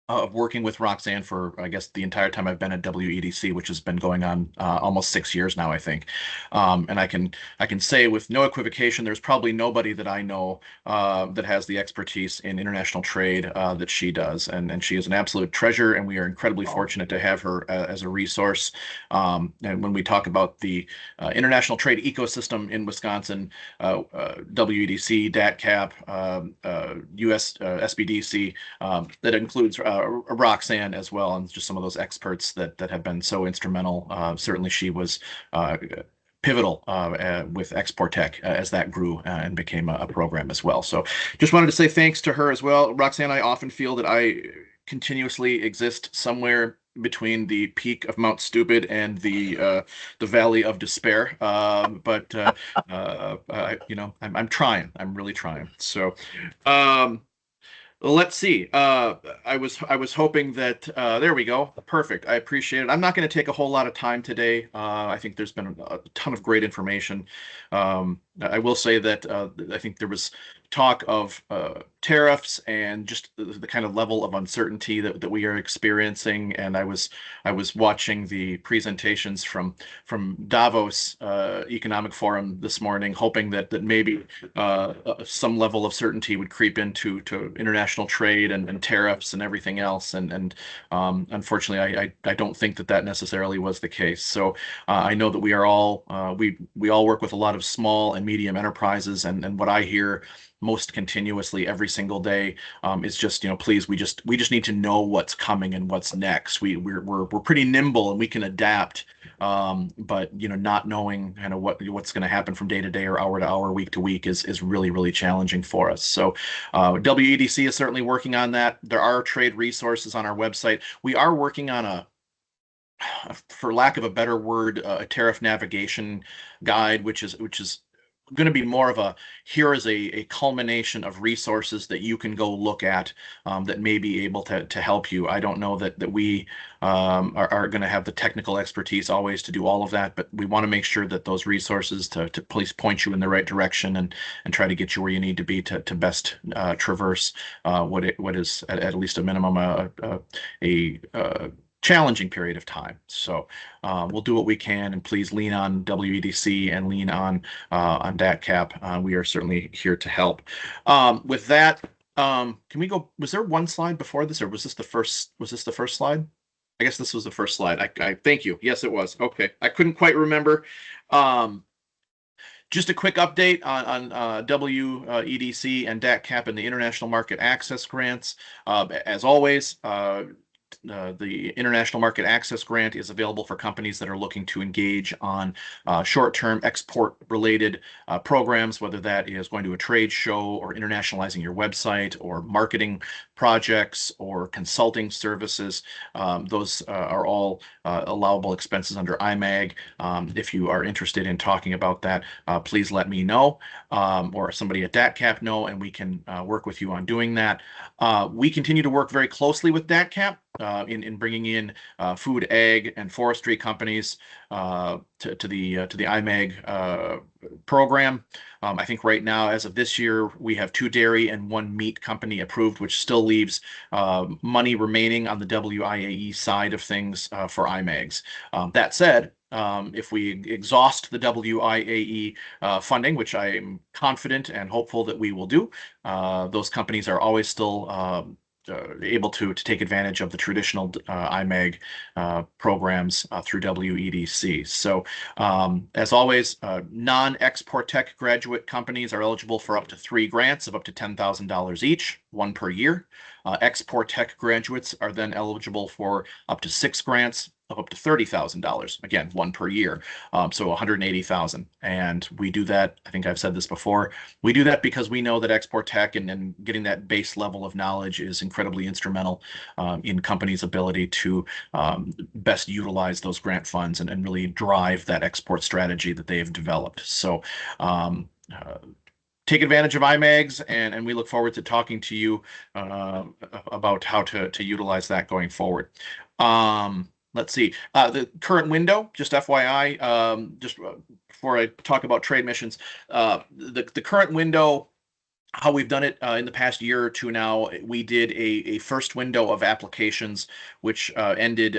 of working with Roxanne for, I guess, the entire time I've been at WEDC, which has been going on almost 6 years now, I think. And I can say with no equivocation, there's probably nobody that I know that has the expertise in international trade that she does. And she is an absolute treasure, and we are incredibly fortunate to have her as a resource. And when we talk about the international trade ecosystem in Wisconsin, WEDC, DATCAP, US SBDC, that includes Roxanne as well, and just some of those experts that have been so instrumental. Certainly, she was pivotal with Export Tech as that grew and became a program as well. So, just wanted to say thanks to her as well. Roxanne, I often feel that I continuously exist somewhere between the peak of Mount Stupid and the Valley of Despair. But I'm trying. I'm really trying. So. Let's see. I was hoping that there we go. Perfect. I appreciate it. I'm not going to take a whole lot of time today. I think there's been a ton of great information. I will say that I think there was talk of tariffs and just the kind of level of uncertainty that we are experiencing. And I was watching the presentations from Davos Economic Forum this morning, hoping that maybe some level of certainty would creep into international trade and tariffs and everything else. And unfortunately, I don't think that necessarily was the case. So I know that we are all we all work with a lot of small and medium enterprises, and what I hear most continuously every single day is just, please, we just need to know what's coming and what's next. We're pretty nimble and we can adapt, but not knowing kind of what's going to happen from day to day or hour to hour, week to week is really, really challenging for us. So WEDC is certainly working on that. There are trade resources on our website. We are working on for lack of a better word, a tariff navigation guide, which is going to be more of here is a culmination of resources that you can go look at that may be able to help you. I don't know that we are going to have the technical expertise always to do all of that, but we want to make sure that those resources to please point you in the right direction and try to get you where you need to be to best traverse what is at least a minimum a challenging period of time. So we'll do what we can, and please lean on WEDC and lean on DATCAP. We are certainly here to help. With that, can we go? Was there one slide before this, or was this the first? Was this the first slide? I guess this was the first slide. I thank you. Yes, it was. Okay, I couldn't quite remember. Just a quick update on WEDC and DATCAP and the International Market Access Grants. As always, the International Market Access Grant is available for companies that are looking to engage on short-term export-related programs, whether that is going to a trade show or internationalizing your website or marketing projects or consulting services. Those are all allowable expenses under IMAG. If you are interested in talking about that, please let me know or somebody at DATCAP know, and we can work with you on doing that. We continue to work very closely with DATCAP in bringing in food, ag, and forestry companies to the IMAG program. I think right now, as of this year, we have 2 dairy and 1 meat company approved, which still leaves money remaining on the WIAE side of things for IMAGs. That said, if we exhaust the WIAE funding, which I am confident and hopeful that we will do, those companies are always still able to take advantage of the traditional IMAG programs through WEDC. So as always, non-export tech graduate companies are eligible for up to 3 grants of up to $10,000 each, 1 per year. Export tech graduates are then eligible for up to 6 grants of up to $30,000, again, 1 per year, so 180,000. And we do that, I think I've said this before, we do that because we know that export tech and getting that base level of knowledge is incredibly instrumental in companies' ability to best utilize those grant funds and really drive that export strategy that they have developed. So take advantage of IMAGs, and we look forward to talking to you about how to utilize that going forward. Let's see, the current window, just FYI, just before I talk about trade missions, the current window, how we've done it in the past year or two now, we did a first window of applications, which ended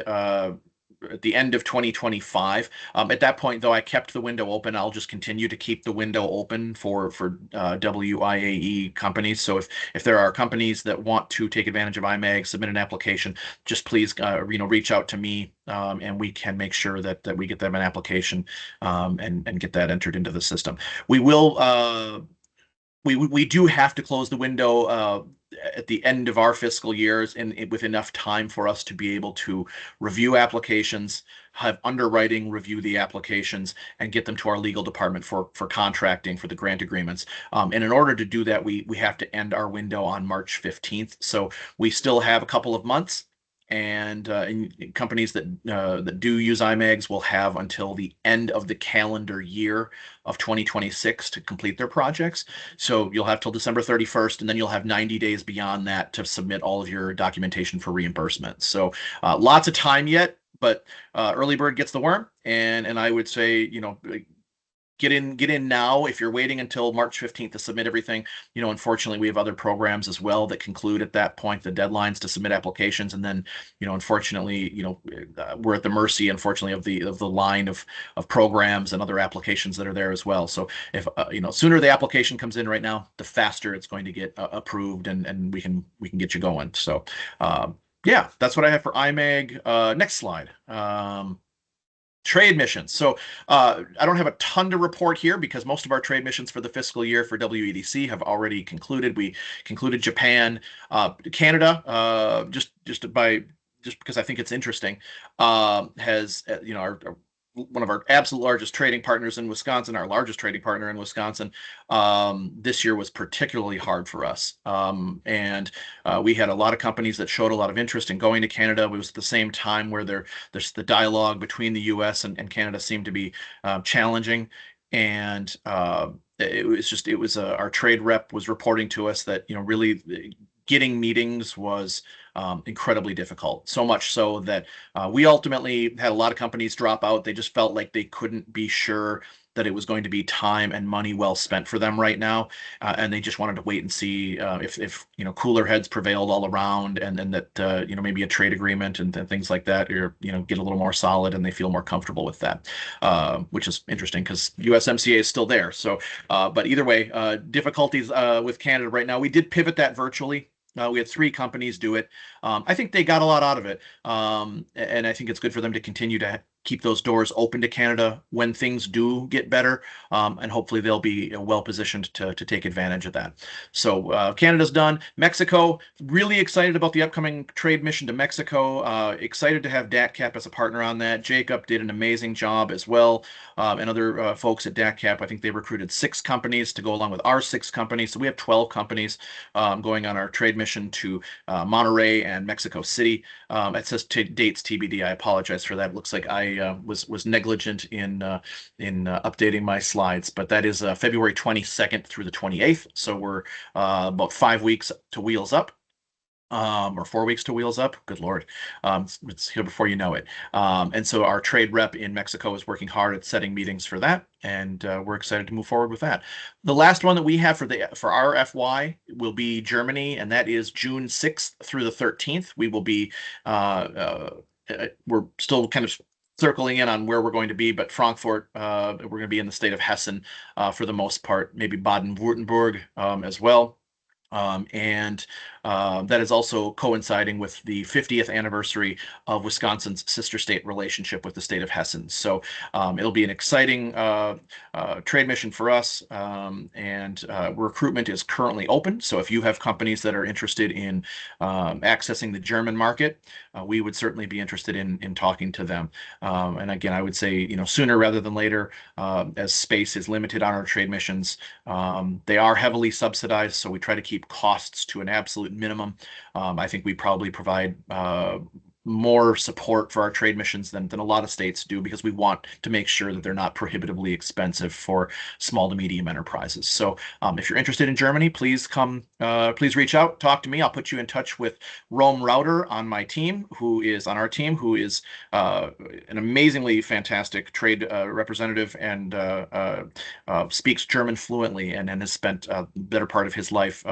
at the end of 2025. At that point, though, I kept the window open. I'll just continue to keep the window open for WIAE companies. So if there are companies that want to take advantage of IMAG, submit an application, just please reach out to me, and we can make sure that we get them an application and get that entered into the system. We will. We do have to close the window at the end of our fiscal years and with enough time for us to be able to review applications, have underwriting review the applications, and get them to our legal department for contracting for the grant agreements. And in order to do that, we have to end our window on March 15th. So we still have a couple of months. And companies that do use IMAGs will have until the end of the calendar year of 2026 to complete their projects. So you'll have till December 31st, and then you'll have 90 days beyond that to submit all of your documentation for reimbursement. So lots of time yet, but early bird gets the worm. And I would say, get in now. If you're waiting until March 15th to submit everything, unfortunately, we have other programs as well that conclude at that point, the deadlines to submit applications. And then, unfortunately, we're at the mercy, unfortunately, of the line of programs and other applications that are there as well. So if, sooner the application comes in right now, the faster it's going to get approved, and we can get you going. So, yeah, that's what I have for IMAG. Next slide. Trade missions. So I don't have a ton to report here because most of our trade missions for the fiscal year for WEDC have already concluded. We concluded Japan, Canada, just because I think it's interesting, has one of our absolute largest trading partners in Wisconsin, our largest trading partner in Wisconsin. This year was particularly hard for us. And we had a lot of companies that showed a lot of interest in going to Canada. It was at the same time where there's the dialogue between the US and Canada seemed to be challenging. And it was our trade rep was reporting to us that, really getting meetings was incredibly difficult. So much so that we ultimately had a lot of companies drop out. They just felt like they couldn't be sure that it was going to be time and money well spent for them right now, and they just wanted to wait and see if cooler heads prevailed all around, and then that maybe a trade agreement and things like that, or get a little more solid and they feel more comfortable with that, which is interesting because USMCA is still there. So, but either way, difficulties with Canada right now. We did pivot that virtually. We had 3 companies do it. I think they got a lot out of it, and I think it's good for them to continue to keep those doors open to Canada when things do get better, and hopefully they'll be well positioned to take advantage of that. So Canada's done. Mexico, really excited about the upcoming trade mission to Mexico. Excited to have DATCAP as a partner on that. Jacob did an amazing job as well, and other folks at DATCAP. I think they recruited 6 companies to go along with our 6 companies. So we have 12 companies going on our trade mission to Monterrey and Mexico City. It says dates TBD. I apologize for that. It looks like I was negligent in updating my slides, but that is February 22nd through the 28th. So we're about 5 weeks to Wheels Up. Or 4 weeks to Wheels Up. Good Lord. It's here before you know it. And so our trade rep in Mexico is working hard at setting meetings for that. And we're excited to move forward with that. The last one that we have for our FY will be Germany, and that is June 6th through the 13th. We will be, we're still kind of circling in on where we're going to be, but Frankfurt, we're going to be in the state of Hessen for the most part, maybe Baden-Württemberg as well. And that is also coinciding with the 50th anniversary of Wisconsin's sister state relationship with the state of Hessen. So it'll be an exciting trade mission for us, and recruitment is currently open. So if you have companies that are interested in accessing the German market, we would certainly be interested in talking to them. And again, I would say, sooner rather than later, as space is limited on our trade missions. They are heavily subsidized, so we try to keep costs to an absolute minimum. I think we probably provide more support for our trade missions than a lot of states do, because we want to make sure that they're not prohibitively expensive for small to medium enterprises. So if you're interested in Germany, please please reach out, talk to me. I'll put you in touch with Rome Router on our team, who is an amazingly fantastic trade representative, and speaks German fluently, and has spent the better part of his life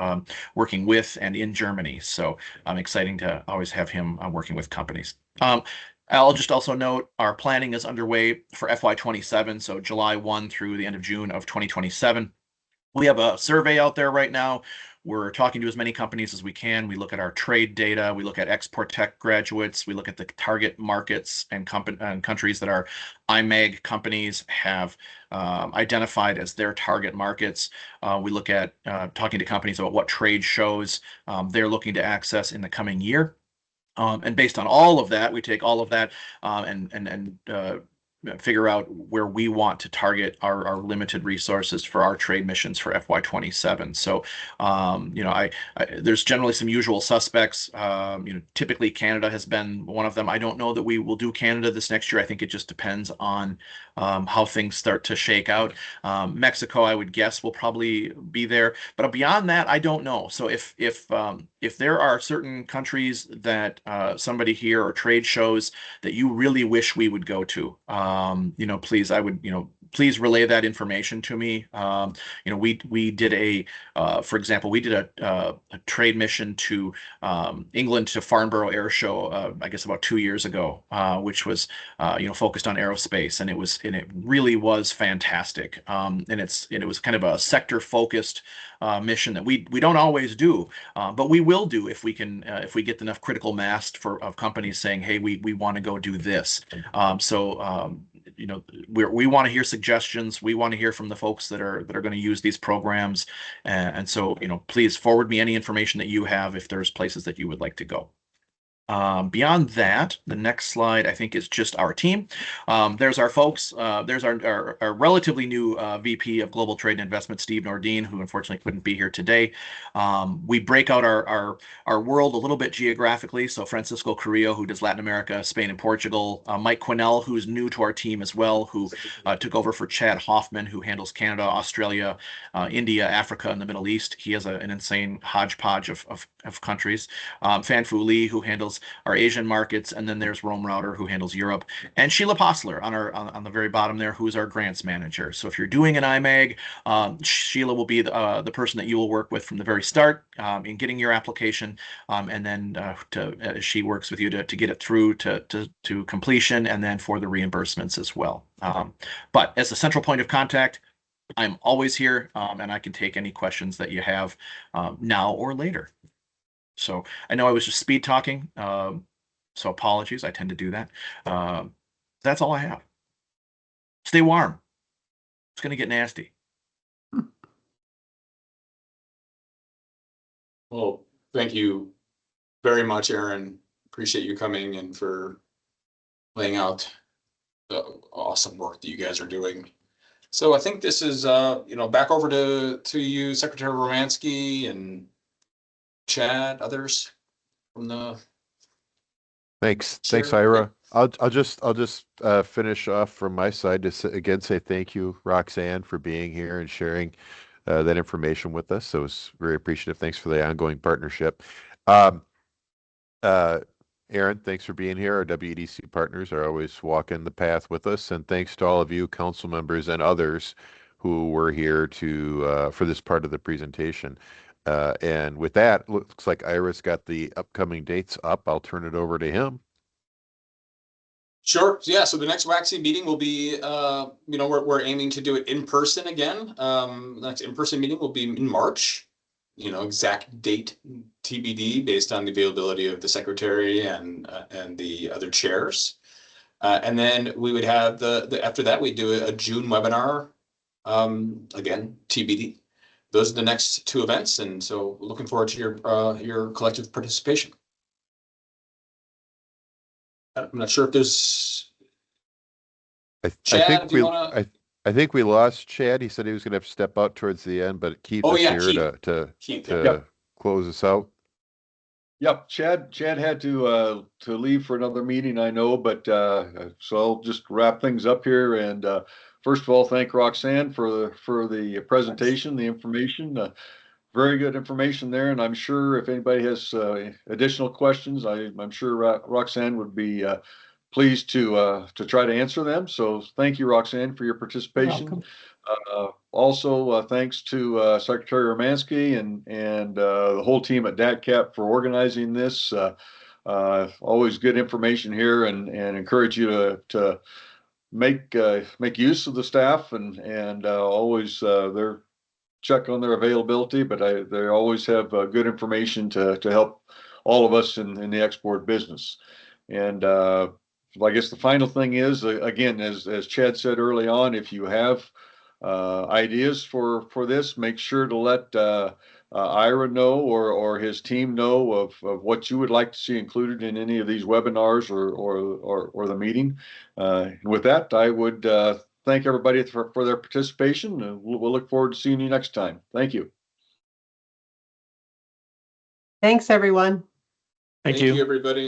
working with and in Germany. So exciting to always have him working with companies. I'll just also note our planning is underway for FY27, so July 1 through the end of June of 2027. We have a survey out there right now. We're talking to as many companies as we can. We look at our trade data. We look at export tech graduates. We look at the target markets and countries that our IMAG companies have identified as their target markets. We look at talking to companies about what trade shows they're looking to access in the coming year. And based on all of that, we take all of that and figure out where we want to target our limited resources for our trade missions for FY27. So, there's generally some usual suspects. Typically Canada has been one of them. I don't know that we will do Canada this next year. I think it just depends on how things start to shake out. Mexico, I would guess, will probably be there, but beyond that, I don't know. So if there are certain countries that somebody here, or trade shows that you really wish we would go to, please, please relay that information to me. We did for example, we did a trade mission to England, to Farnborough Air Show, I guess about 2 years ago, which was, focused on aerospace, and it really was fantastic. And it was kind of a sector focused mission that we don't always do, but we will do if we get enough critical mass of companies saying, hey, we want to go do this. We want to hear suggestions. We want to hear from the folks that are going to use these programs. And so, please forward me any information that you have if there's places that you would like to go. Beyond that, the next slide, I think, is just our team. There's our folks. There's our relatively new VP of Global Trade and Investment, Steve Nordine, who unfortunately couldn't be here today. We break out our world a little bit geographically. So Francisco Carrillo, who does Latin America, Spain, and Portugal. Mike Quinnell, who's new to our team as well, who took over for Chad Hoffman, who handles Canada, Australia, India, Africa, and the Middle East. He has an insane hodgepodge of countries. Fan Fu Lee, who handles our Asian markets, and then there's Rome Router, who handles Europe, and Sheila Postler on the very bottom there, who's our grants manager. So if you're doing an IMAG, Sheila will be the person that you will work with from the very start in getting your application, and then she works with you to get it through to completion, and then for the reimbursements as well. But as the central point of contact, I'm always here, and I can take any questions that you have now or later. So I know I was just speed talking, so apologies. I tend to do that. That's all I have. Stay warm. It's going to get nasty. Well, thank you very much, Aaron. Appreciate you coming and for laying out the awesome work that you guys are doing. So I think this is, back over to you, Secretary Romansky and Chad, others from the. Thanks, Sure. Ira. I'll just finish off from my side to again say thank you, Roxanne, for being here and sharing that information with us. So it's very appreciative. Thanks for the ongoing partnership. Aaron, thanks for being here. Our WEDC partners are always walking the path with us, and thanks to all of you, council members and others who were here for this part of the presentation. And with that, looks like Ira's got the upcoming dates up. I'll turn it over to him. Sure. Yeah. So the next WAXC meeting will be, we're aiming to do it in person again. The next in-person meeting will be in March. exact date TBD based on the availability of the secretary and the other chairs. And then we would have after that, we'd do a June webinar, again, TBD. Those are the next two events. And so looking forward to your collective participation. I'm not sure if there's Chad, do you wanna? I think we lost Chad. He said he was going to have to step out towards the end, but Keith is here Keith, to close us out. Yep, Chad had to leave for another meeting, I know, but so I'll just wrap things up here. And first of all, thank Roxanne for the presentation, the information. Very good information there, and I'm sure if anybody has additional questions, I'm sure Roxanne would be pleased to try to answer them. So thank you, Roxanne, for your participation. Also, thanks to Secretary Romansky and the whole team at DATCAP for organizing this. Always good information here, and encourage you to make use of the staff, and always they're check on their availability, but they always have good information to help all of us in the export business. And I guess the final thing is, again, as Chad said early on, if you have ideas for this, make sure to let Ira know or his team know of what you would like to see included in any of these webinars or the meeting. With that, I would thank everybody for their participation. We'll look forward to seeing you next time. Thank you. Thanks, everyone. Thank you, everybody.